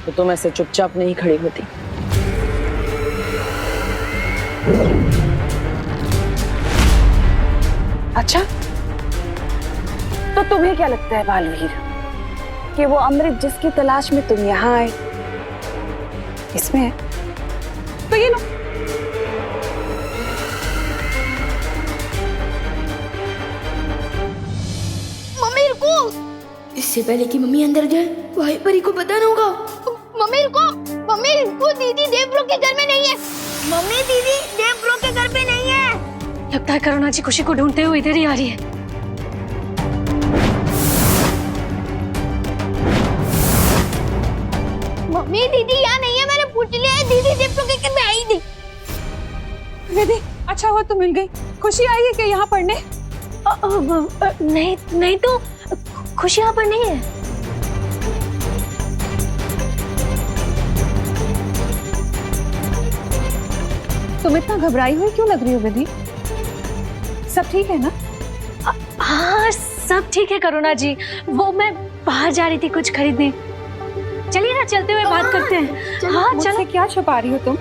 तो तुम ऐसे चुपचाप नहीं खड़ी होती। अच्छा, तो तुम्हें क्या लगता है बालवीर कि वो अमृत जिसकी तलाश में तुम यहाँ आए इसमें है? तो ये लो। मम्मी रुको, इससे पहले कि मम्मी अंदर जाए भाई परी को बताना होगा। मम्मी रुको, दीदी देव ब्रो के घर में नहीं है। मम्मी दीदी देव ब्रो के घर पे नहीं है। लगता है करुणा जी खुशी को ढूंढते हुए इधर ही आ रही है। मम्मी दीदी यहाँ नहीं है, मैंने पूछ लिया है, दीदी देव ब्रो के घर में आई नहीं। दीदी अच्छा हुआ तुम मिल गई। खुशी आई है क्या यहाँ पढ़ने? नहीं तो खुशी यहाँ पर नहीं है। तुम इतना घबराई हुई क्यों लग रही हो विधि? सब ठीक है ना? हाँ सब ठीक है करुणा जी, वो मैं बाहर जा रही थी कुछ खरीदने। चलिए ना चलते हुए बात करते हैं। हाँ मुझसे क्या छुपा रही हो तुम?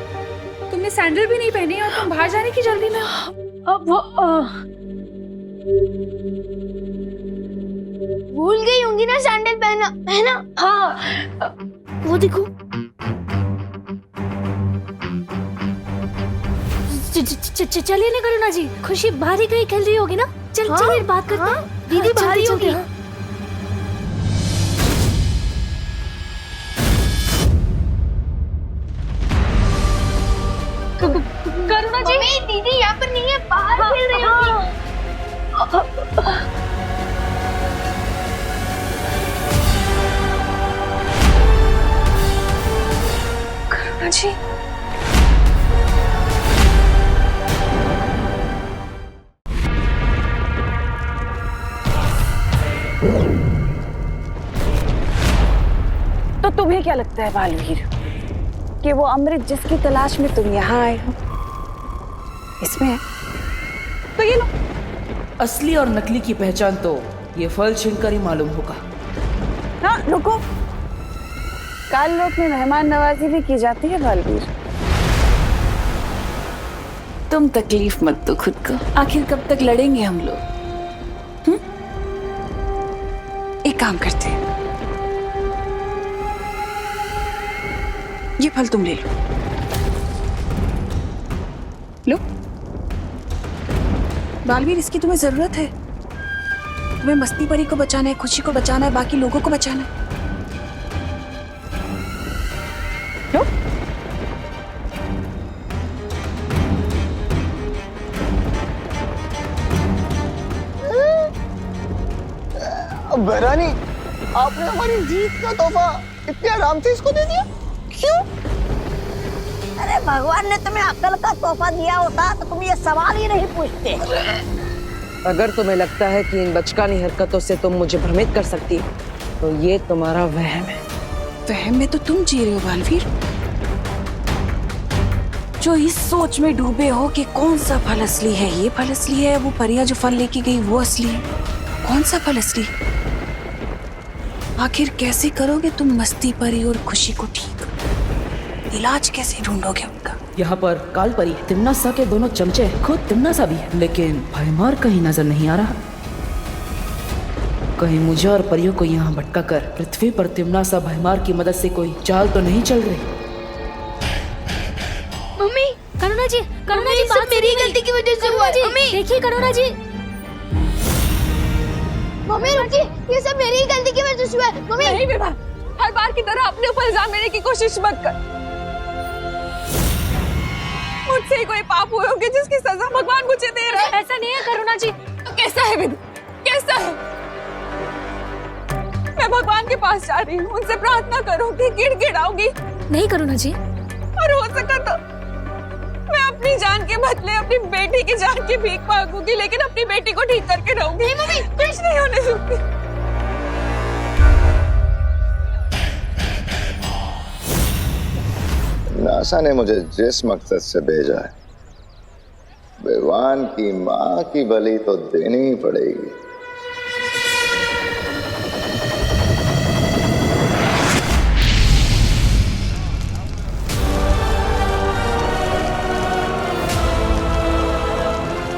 तुमने सैंडल भी नहीं पहनी और तुम बाहर जाने की जल्दी में। भूल गई होंगी ना सैंडल पहना। हाँ वो देखो, चलिए ना करुणा जी, खुशी बाहर ही कहीं खेल रही होगी ना। चलिए बात करते हैं। दीदी बाहर ही होगी। करुणा जी, दीदी यहाँ पर नहीं है, बाहर खेल रही होगी। करुणा जी, तो तुम्हें क्या लगता है बालवीर कि वो अमृत जिसकी तलाश में तुम यहाँ आए हो इसमें है? तो ये लो। असली और नकली की पहचान तो ये फल छीनकर ही मालूम होगा। हाँ रुको, काल लोक में मेहमान नवाजी भी की जाती है बालवीर। तुम तकलीफ मत दो खुद को, आखिर कब तक लड़ेंगे हम लोग? एक काम करते हैं, ये फल तुम ले लो। लो बालवीर, इसकी तुम्हें जरूरत है। तुम्हें मस्ती परी को बचाना है, खुशी को बचाना है, बाकी लोगों को बचाना है। लो। बहरानी, आपने हमारी जीत का तोहफा इतने आराम से इसको दे दिया, क्यों? अरे भगवान ने तुम्हें अक्ल का तोहफा दिया होता तो तुम ये सवाल ही नहीं पूछते। अगर तुम्हें लगता है कि इन बचकानी हरकतों से तुम मुझे भ्रमित कर सकती हो तो ये तुम्हारा वहम है। वहम में तो तुम जी रहे हो बालवीर, जो इस सोच में डूबे हो कि कौन सा फल असली है, ये फल असली है, वो परिया जो फल लेके गई वो असली है। कौन सा फल असली? आखिर कैसे करोगे तुम मस्ती परी और खुशी को ठीक? इलाज कैसे ढूंढोगे उनका? यहाँ पर काल परी, तिम्नासा के दोनों चमचे हैं, खुद तिम्नासा भी है, लेकिन भयमार कहीं नजर नहीं आ रहा। कहीं मुझे और परियों को यहाँ भटका कर पृथ्वी पर तिम्नासा भयमार की मदद से कोई चाल तो नहीं चल रही? मम्मी, करुणा जी, सब मेरी गलती की वजह से हुआ है। मम्मी देखिए करुणा जी। मम्मी रुकिए, ये सब मेरी गलती की वजह से हुआ है। मम्मी नहीं विभा, हर बार की तरह अपने ऊपर इल्जाम लेने की कोशिश मत कर। मुझसे ही कोई पाप हुए होंगे जिसकी सजा भगवान मुझे दे रहा है। ऐसा नहीं है करुणा जी। तो कैसा है विधु, कैसा है? मैं भगवान के पास जा रही हूँ, उनसे प्रार्थना करूंगी, गिड़गिड़ाऊंगी। नहीं करुणा जी। और हो सका तो मैं अपनी जान के बदले अपनी बेटी की जान की भीख मांगूंगी, लेकिन अपनी बेटी को ठीक करके रहूंगी। मम्मी कुछ नहीं होने दूंगी। नासा ने मुझे जिस मकसद से भेजा है, विवान की माँ की बलि तो देनी ही पड़ेगी।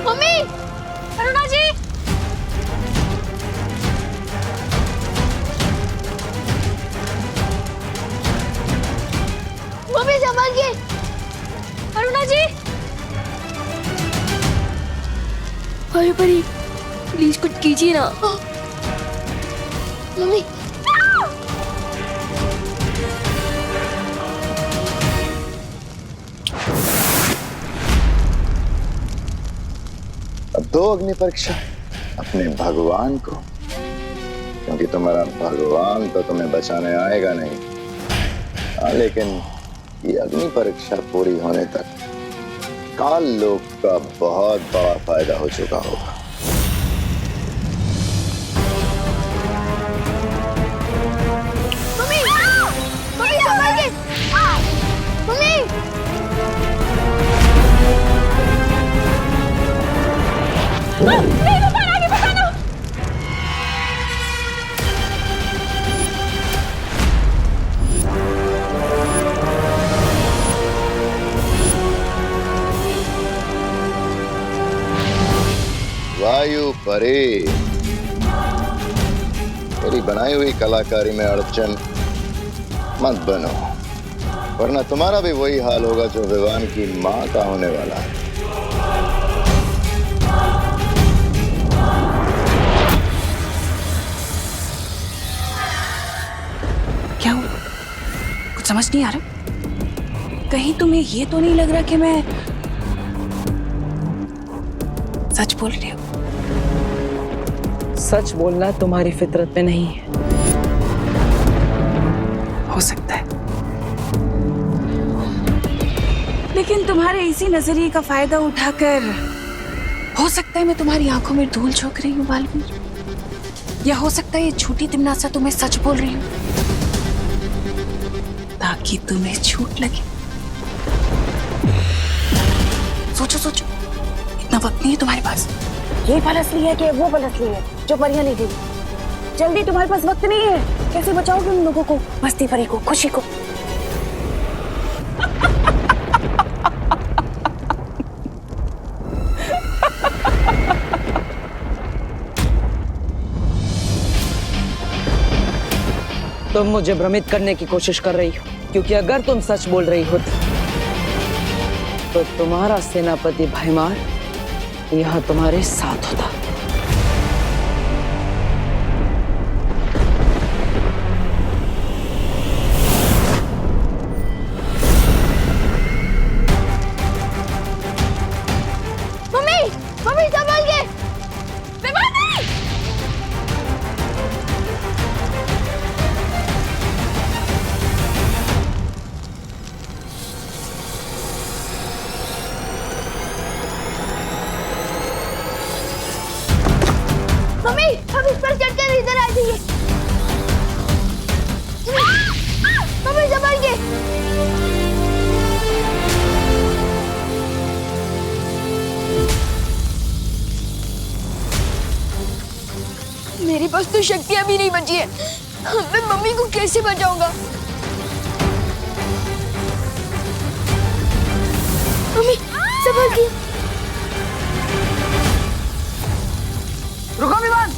मम्मी, करुणा जी। मम्मी संभाल के। करुणा जी। अरे परी, प्लीज कुछ कीजिए ना। मम्मी। अब दो अग्नि परीक्षा अपने भगवान को, क्योंकि तुम्हारा भगवान तो तुम्हें बचाने आएगा नहीं। हाँ, लेकिन ये अग्नि परीक्षा पूरी होने तक काल लोक का बहुत बड़ा फायदा हो चुका होगा। मम्मी, मम्मी संभाल के। मम्मी। नहीं बताना, नहीं बताना। वायु परे, मेरी बनाई हुई कलाकारी में अड़चन मत बनो, वरना तुम्हारा भी वही हाल होगा जो विवान की माँ का होने वाला है। क्या हुआ? कुछ समझ नहीं आ रहा। कहीं तुम्हें ये तो नहीं लग रहा कि मैं सच बोल रही हूँ? सच बोलना तुम्हारी फितरत में नहीं है। हो सकता है, लेकिन तुम्हारे इसी नजरिए का फायदा उठाकर हो सकता है मैं तुम्हारी आंखों में धूल झोंक रही हूँ बालवीर, या हो सकता है ये झूठी तिमनासा तुम्हें सच बोल रही हूँ ताकि तुम्हें झूठ लगे। सोचो सोचो, इतना वक्त नहीं है तुम्हारे पास। ये पल असली है कि वो पल असली है जो परियां ले गई? जल्दी, तुम्हारे पास वक्त नहीं है। कैसे बचाओगे उन लोगों को, मस्ती परी को, खुशी को? तुम मुझे भ्रमित करने की कोशिश कर रही हो, क्योंकि अगर तुम सच बोल रही होती तो तुम्हारा सेनापति भयमार यहाँ तुम्हारे साथ होता। मम्मी, मम्मी संभाल के। मम्मी, हम इस पर चढ़कर इधर आ जाइए। मम्मी संभाल के। मेरे पास तो शक्तियां भी नहीं बची है। मैं मम्मी को कैसे बचाऊंगा? मम्मी संभाल के। रुको विवान।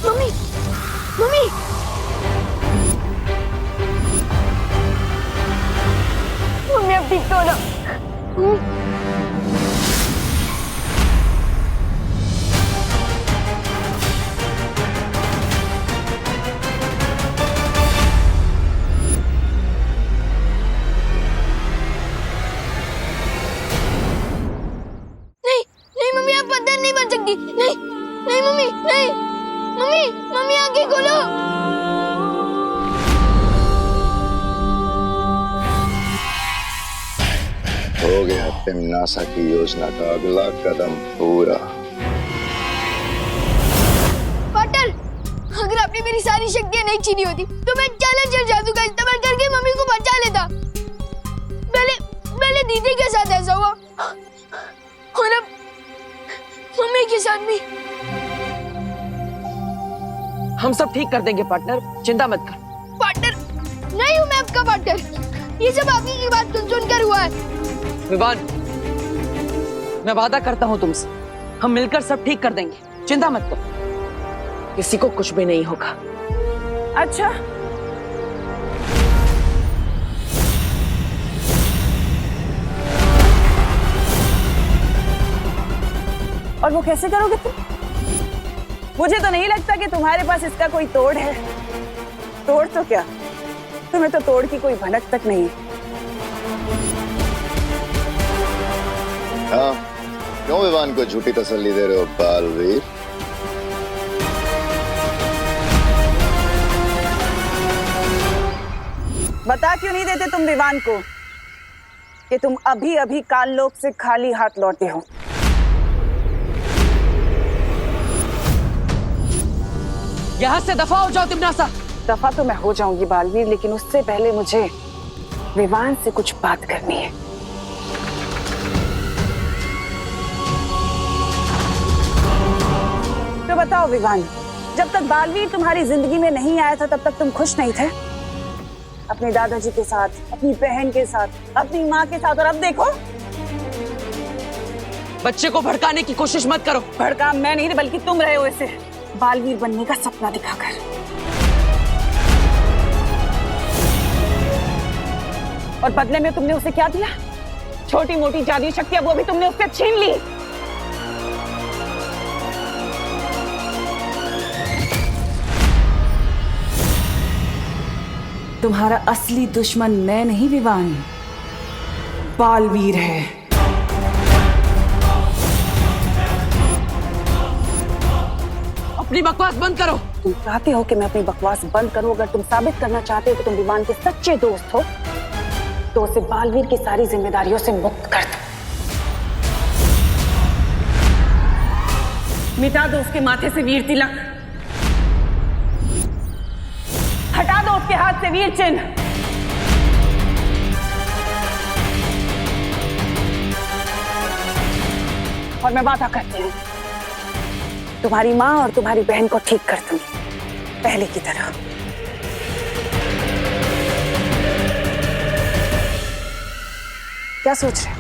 Mummy, mummy. मम्मी अब ठीक तो हो ना? मम्मी आप पत्थर नहीं बन सकती। नहीं नहीं मम्मी नहीं। मम्मी मम्मी आंखें खोलो। हो गया तिम्नासा की योजना का अगला कदम पूरा। पार्टनर, अगर आपने मेरी सारी शक्तियां नहीं छीनी होती तो मैं चैलेंजर जादू का इस्तेमाल करके मम्मी को बचा लेता। पहले दीदी के साथ ऐसा हुआ और अब मम्मी के साथ भी। हम सब ठीक कर देंगे पार्टनर, चिंता मत कर। पार्टनर नहीं हूँ मैं आपका पार्टनर, ये सब आपकी की बात सुनकर हुआ है। विवान, मैं वादा करता हूँ तुमसे, हम मिलकर सब ठीक कर देंगे, चिंता मत करो, किसी को कुछ भी नहीं होगा। अच्छा, और वो कैसे करोगे तुम? मुझे तो नहीं लगता कि तुम्हारे पास इसका कोई तोड़ है। तोड़ तो क्या, तुम्हें तो तोड़ की कोई भनक तक नहीं है। हाँ, क्यों विवान को झूठी तसल्ली दे रहे हो बालवीर? बता क्यों नहीं देते तुम विवान को कि तुम अभी अभी काललोक से खाली हाथ लौटे हो? यहाँ से दफा हो जाओ तिम्नासा। दफा तो मैं हो जाऊंगी बालवीर, लेकिन उससे पहले मुझे विवान से कुछ बात करनी है। तो बताओ विवान, जब तक बालवीर तुम्हारी जिंदगी में नहीं आया था तब तक तुम खुश नहीं थे? अपने दादाजी के साथ, अपनी बहन के साथ, अपनी माँ के साथ, और अब देखो। बच्चे को भड़काने की कोशिश मत करो। भड़का मैं नहीं, बल्कि तुम रहे हो इसे बालवीर बनने का सपना दिखाकर। और बदले में तुमने उसे क्या दिया? छोटी मोटी जादुई शक्तियां वो भी तुमने उससे छीन ली। तुम्हारा असली दुश्मन मैं नहीं विवान, बालवीर है। अपनी बकवास बंद करो। तुम चाहते हो कि मैं अपनी बकवास बंद करूं? अगर तुम साबित करना चाहते हो कि तुम विवान के सच्चे दोस्त हो तो उसे बालवीर की सारी जिम्मेदारियों से मुक्त कर दो। मिटा दो उसके माथे से वीर तिलक, हटा दो उसके हाथ से वीर चिन्ह। और मैं वादा करती हूँ तुम्हारी माँ और तुम्हारी बहन को ठीक कर दूंगी, पहले की तरह। क्या सोच रहे हो?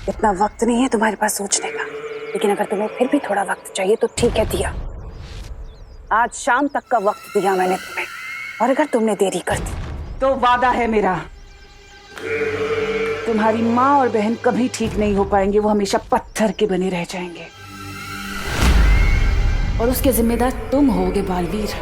इतना वक्त नहीं है तुम्हारे पास सोचने का, लेकिन अगर तुम्हें फिर भी थोड़ा वक्त चाहिए तो ठीक है, दिया। आज शाम तक का वक्त दिया मैंने तुम्हें, और अगर तुमने देरी कर दी तो वादा है मेरा, तुम्हारी माँ और बहन कभी ठीक नहीं हो पाएंगे, वो हमेशा पत्थर के बने रह जाएंगे। और उसके जिम्मेदार तुम होगे बालवीर।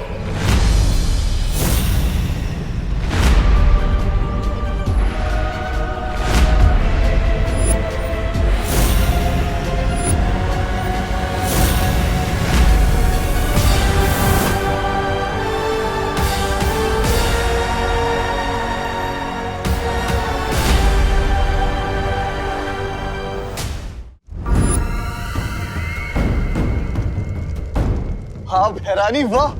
हाँ भैरानी, वाह,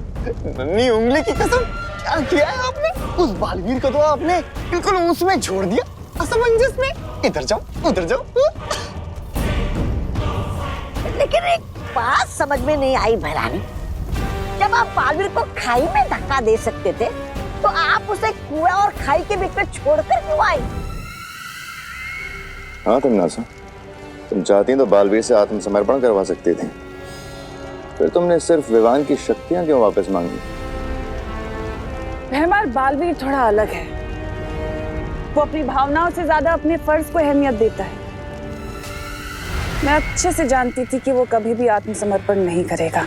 नन्ही उंगली की कसम, क्या किया है आपने? उस बालवीर को तो आपने बिल्कुल उसमें छोड़ दिया, असमंजस में। इधर जाओ, उधर जाओ। लेकिन एक बात समझ में नहीं आई भैरानी, जब आप बालवीर को खाई में धक्का दे सकते थे तो आप उसे कुआं और खाई के बीच में छोड़कर क्यों आई? हाँ तिम्नासा, तुम चाहती तो बालवीर से आत्मसमर्पण करवा सकती थी, फिर तुमने सिर्फ विवान की शक्तियां क्यों वापस मांगी? हमारा बालवीर थोड़ा अलग है, वो अपनी भावनाओं से ज्यादा अपने फर्ज को अहमियत देता है। मैं अच्छे से जानती थी कि वो कभी भी आत्मसमर्पण नहीं करेगा।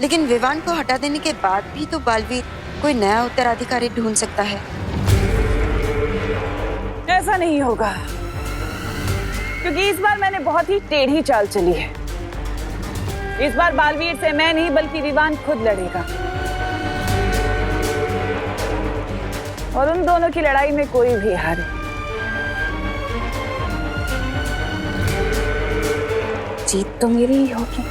लेकिन विवान को हटा देने के बाद भी तो बालवीर कोई नया उत्तराधिकारी ढूंढ सकता है। ऐसा नहीं होगा, क्योंकि इस बार मैंने बहुत ही टेढ़ी चाल चली है। इस बार बालवीर से मैं नहीं बल्कि विवान खुद लड़ेगा और उन दोनों की लड़ाई में कोई भी हारे। जीत तो मेरी ही होगी।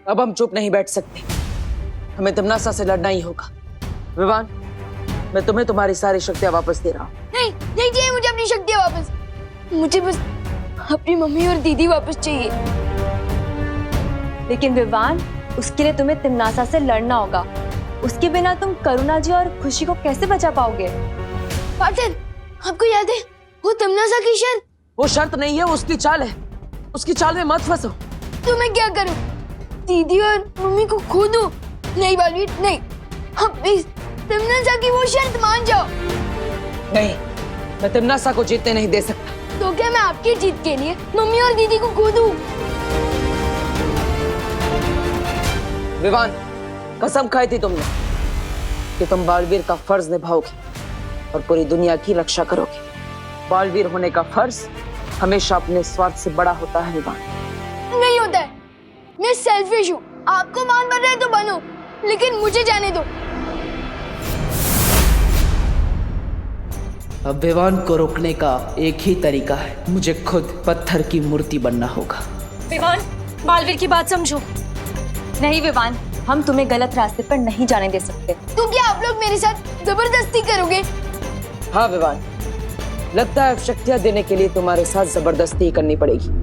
अब हम चुप नहीं बैठ सकते, हमें तिम्नासा से लड़ना ही होगा। विवान, मैं तुम्हें तुम्हारी सारी शक्तियां वापस दे रहा हूँ। नहीं नहीं चाहिए मुझे अपनी शक्तियां वापस। मुझे बस अपनी मम्मी और दीदी वापस चाहिए। लेकिन विवान, उसके लिए तुम्हें तिम्नासा से लड़ना होगा। उसके बिना तुम करुणा जी और खुशी को कैसे बचा पाओगे? पार्टनर, आपको याद है वो तिम्नासा की शर्त? वो शर्त नहीं है, उसकी चाल है। उसकी चाल में मत फंसो। तो मैं क्या करूं? दीदी और मम्मी को खो दूं? नहीं बालवीर, नहीं। अब प्लीज तिम्नासा की वो शर्त मान जाओ। नहीं, मैं तिम्नासा को जीतने नहीं दे सकता। तो क्या मैं आपकी जीत के लिए मम्मी और दीदी को खो दूं? विवान, कसम खाई थी तुमने कि तुम बालवीर का फर्ज निभाओगे और पूरी दुनिया की रक्षा करोगे। बालवीर होने का फर्ज हमेशा अपने स्वार्थ से बड़ा होता है विवान। नहीं होता है। मैं सेल्फिश हूँ। आपको मान बन रहे तो बनो, लेकिन मुझे जाने दो। अब विवान को रोकने का एक ही तरीका है, मुझे खुद पत्थर की मूर्ति बनना होगा। विवान, बालवीर की बात समझो। नहीं विवान, हम तुम्हें गलत रास्ते पर नहीं जाने दे सकते। तो क्या आप लोग मेरे साथ जबरदस्ती करोगे? हाँ विवान, लगता है शक्तियां देने के लिए तुम्हारे साथ जबरदस्ती करनी पड़ेगी।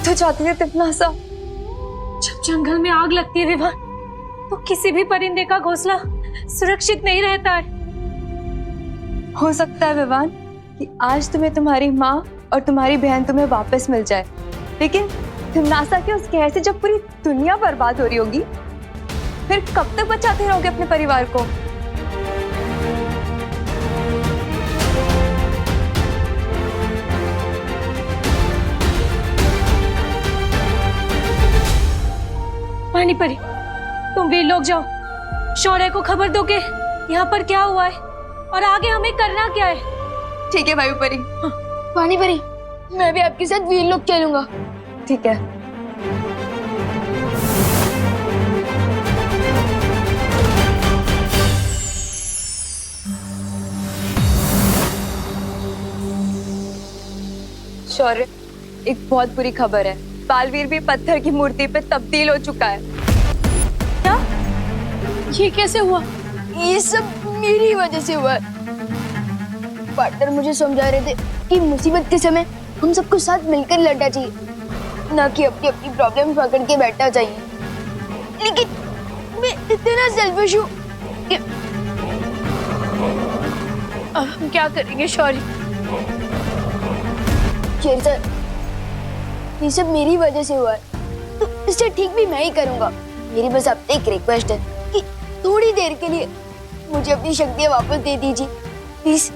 तो चाहती है तिम्नासा। जब जंगल में आग लगती है विवान, तो किसी भी परिंदे का घोंसला सुरक्षित नहीं रहता है। हो सकता है विवान कि आज तुम्हें तुम्हारी माँ और तुम्हारी बहन तुम्हें वापस मिल जाए, लेकिन तिम्नासा के उस कहर से जब पूरी दुनिया बर्बाद हो रही होगी, फिर कब तक बचाते रहोगे अपने परिवार को? पानी परी, तुम वीर लोग जाओ, शौर्य को खबर दो कि यहाँ पर क्या हुआ है और आगे हमें करना क्या है। ठीक है भाई परी। हाँ। पानी परी, मैं भी आपके साथ वीर लोग चलूंगा। ठीक है। शौर्य, एक बहुत बुरी खबर है। बालवीर भी पत्थर की मूर्ति पे तब्दील हो चुका है। क्या? ये कैसे हुआ? ये सब मेरी वजह से हुआ। पार्टनर मुझे समझा रहे थे कि मुसीबत के समय हम सबको साथ मिलकर लड़ना चाहिए, ना कि अपनी अपनी प्रॉब्लम पकड़ के बैठना चाहिए। लेकिन मैं इतना सेल्फिश हूँ कि अब हम क्या करेंगे शौर्य? सर, ये सब मेरी वजह से हुआ है, तो इसे ठीक भी मैं ही करूंगा। मेरी बस आपसे एक रिक्वेस्ट है कि थोड़ी देर के लिए मुझे अपनी शक्तियां वापस दे दीजिए, प्लीज।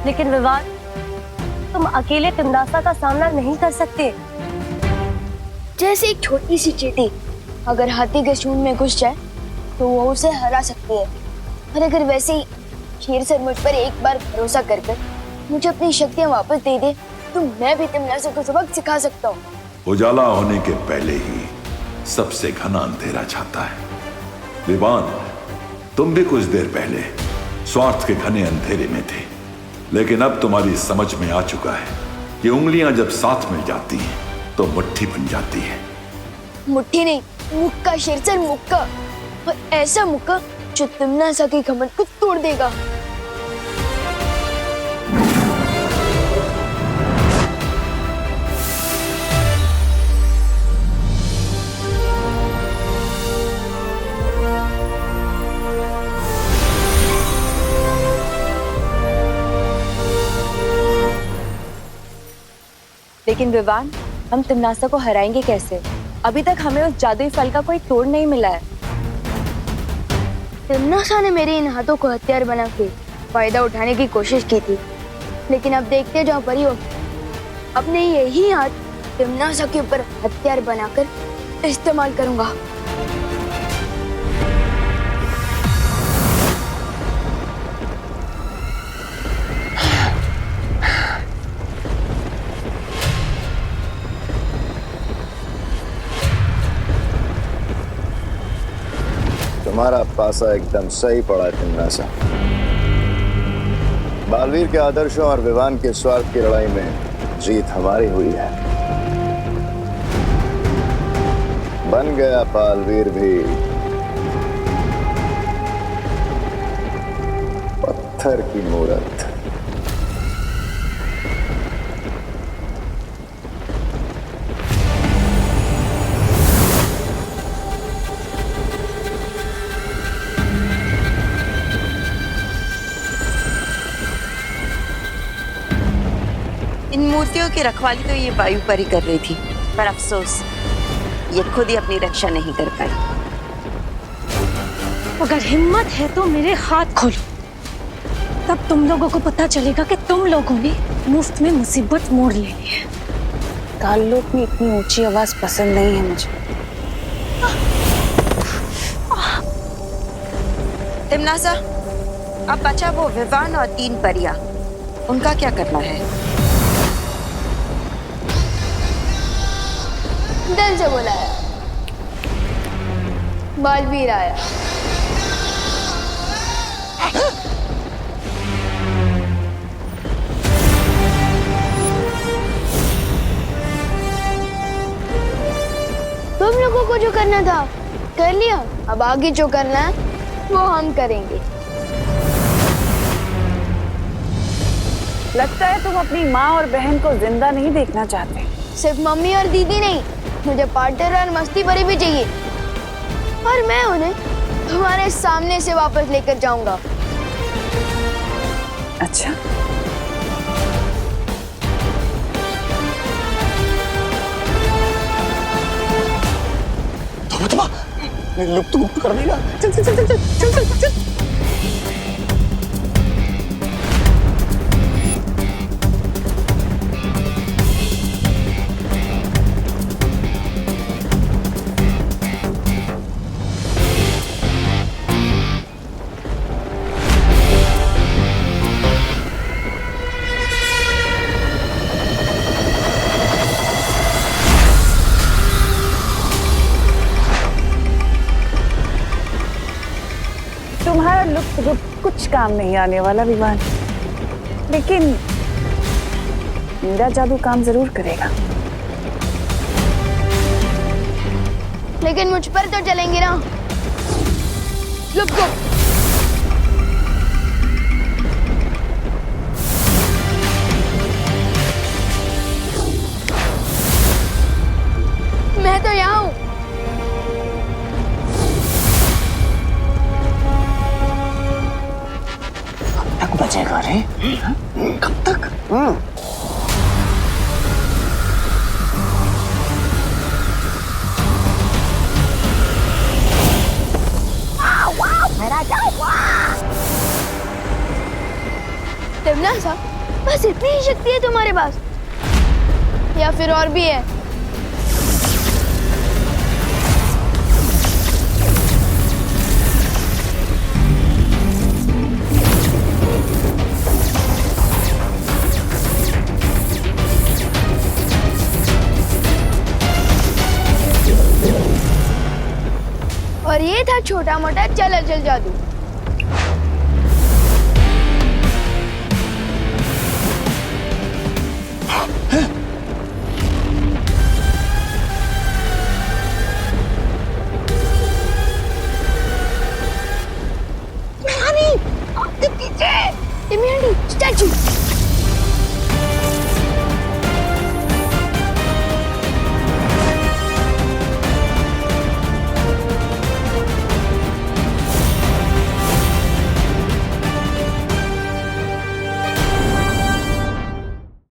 लेकिन विवान, तुम अकेले तिम्नासा का सामना नहीं कर सकते। जैसे एक छोटी सी चींटी अगर हाथी के सूंड में घुस जाए तो वो उसे हरा सकती है, और अगर वैसे ही शेर सर मुझ पर एक बार भरोसा कर मुझे अपनी शक्तियां वापस दे दे, तो मैं भी तिम्नासा को सबक सिखा सकता हूँ। उजाला होने के पहले ही सबसे घना अंधेरा छाता है। विवान, तुम भी कुछ देर पहले स्वार्थ के घने अंधेरे में थे, लेकिन अब तुम्हारी समझ में आ चुका है कि उंगलियां जब साथ मिल जाती हैं तो मुट्ठी बन जाती है। मुट्ठी नहीं, मुक्का शेरसर, मुक्का। और ऐसा मुक्का जो तिम्नासा के घमंड को तोड़ देगा। लेकिन विवान, हम तिम्नासा को हराएंगे कैसे? अभी तक हमें उस जादुई फल का कोई तोड़ नहीं मिला है। तिम्नासा ने मेरे इन हाथों को हथियार बना के फायदा उठाने की कोशिश की थी, लेकिन अब देखते जाओ परियों, अपने यही हाथ तिम्नासा के ऊपर हथियार बनाकर इस्तेमाल करूंगा। तुम्हारा पासा एकदम सही पड़ा तिम्नासा। बालवीर के आदर्शों और विवान के स्वार्थ की लड़ाई में जीत हमारी हुई है। बन गया बालवीर भी पत्थर की मूरत। इन मूर्तियों की रखवाली तो ये वायु परी कर रही थी, पर अफसोस ये खुद ही अपनी रक्षा नहीं कर पाई। अगर हिम्मत है तो मेरे हाथ खोलो, तब तुम लोगों को पता चलेगा कि तुम लोगों ने मुफ्त में मुसीबत मोड़ लेनी है। ताल्लुक में इतनी ऊंची आवाज पसंद नहीं है मुझे। तिम्नासा, अब बचा वो विवान और 3 परियां, उनका क्या करना है? दिल से बुलाया, बालवीर आया। तुम लोगों को जो करना था कर लिया, अब आगे जो करना है वो हम करेंगे। लगता है तुम अपनी माँ और बहन को जिंदा नहीं देखना चाहते। सिर्फ मम्मी और दीदी नहीं, मुझे पार्टनर और मस्ती परी भी चाहिए, और मैं उन्हें तुम्हारे सामने से वापस लेकर जाऊंगा। अच्छा, लुप्त गुप्त कर देगा। चल चल चल चल चल चल चल चल। तुम्हारा लुप्त गुप्त कुछ काम नहीं आने वाला विवान, लेकिन मेरा जादू काम जरूर करेगा। लेकिन मुझ पर तो चलेंगे ना। लुप्त गुप्त। मैं तो यहाँ हूँ। तक बचेगा रे? कब तक? मेरा तिम्नासा, बस इतनी ही शक्ति है तुम्हारे पास, या फिर और भी है? और ये था छोटा मोटा चल जादू।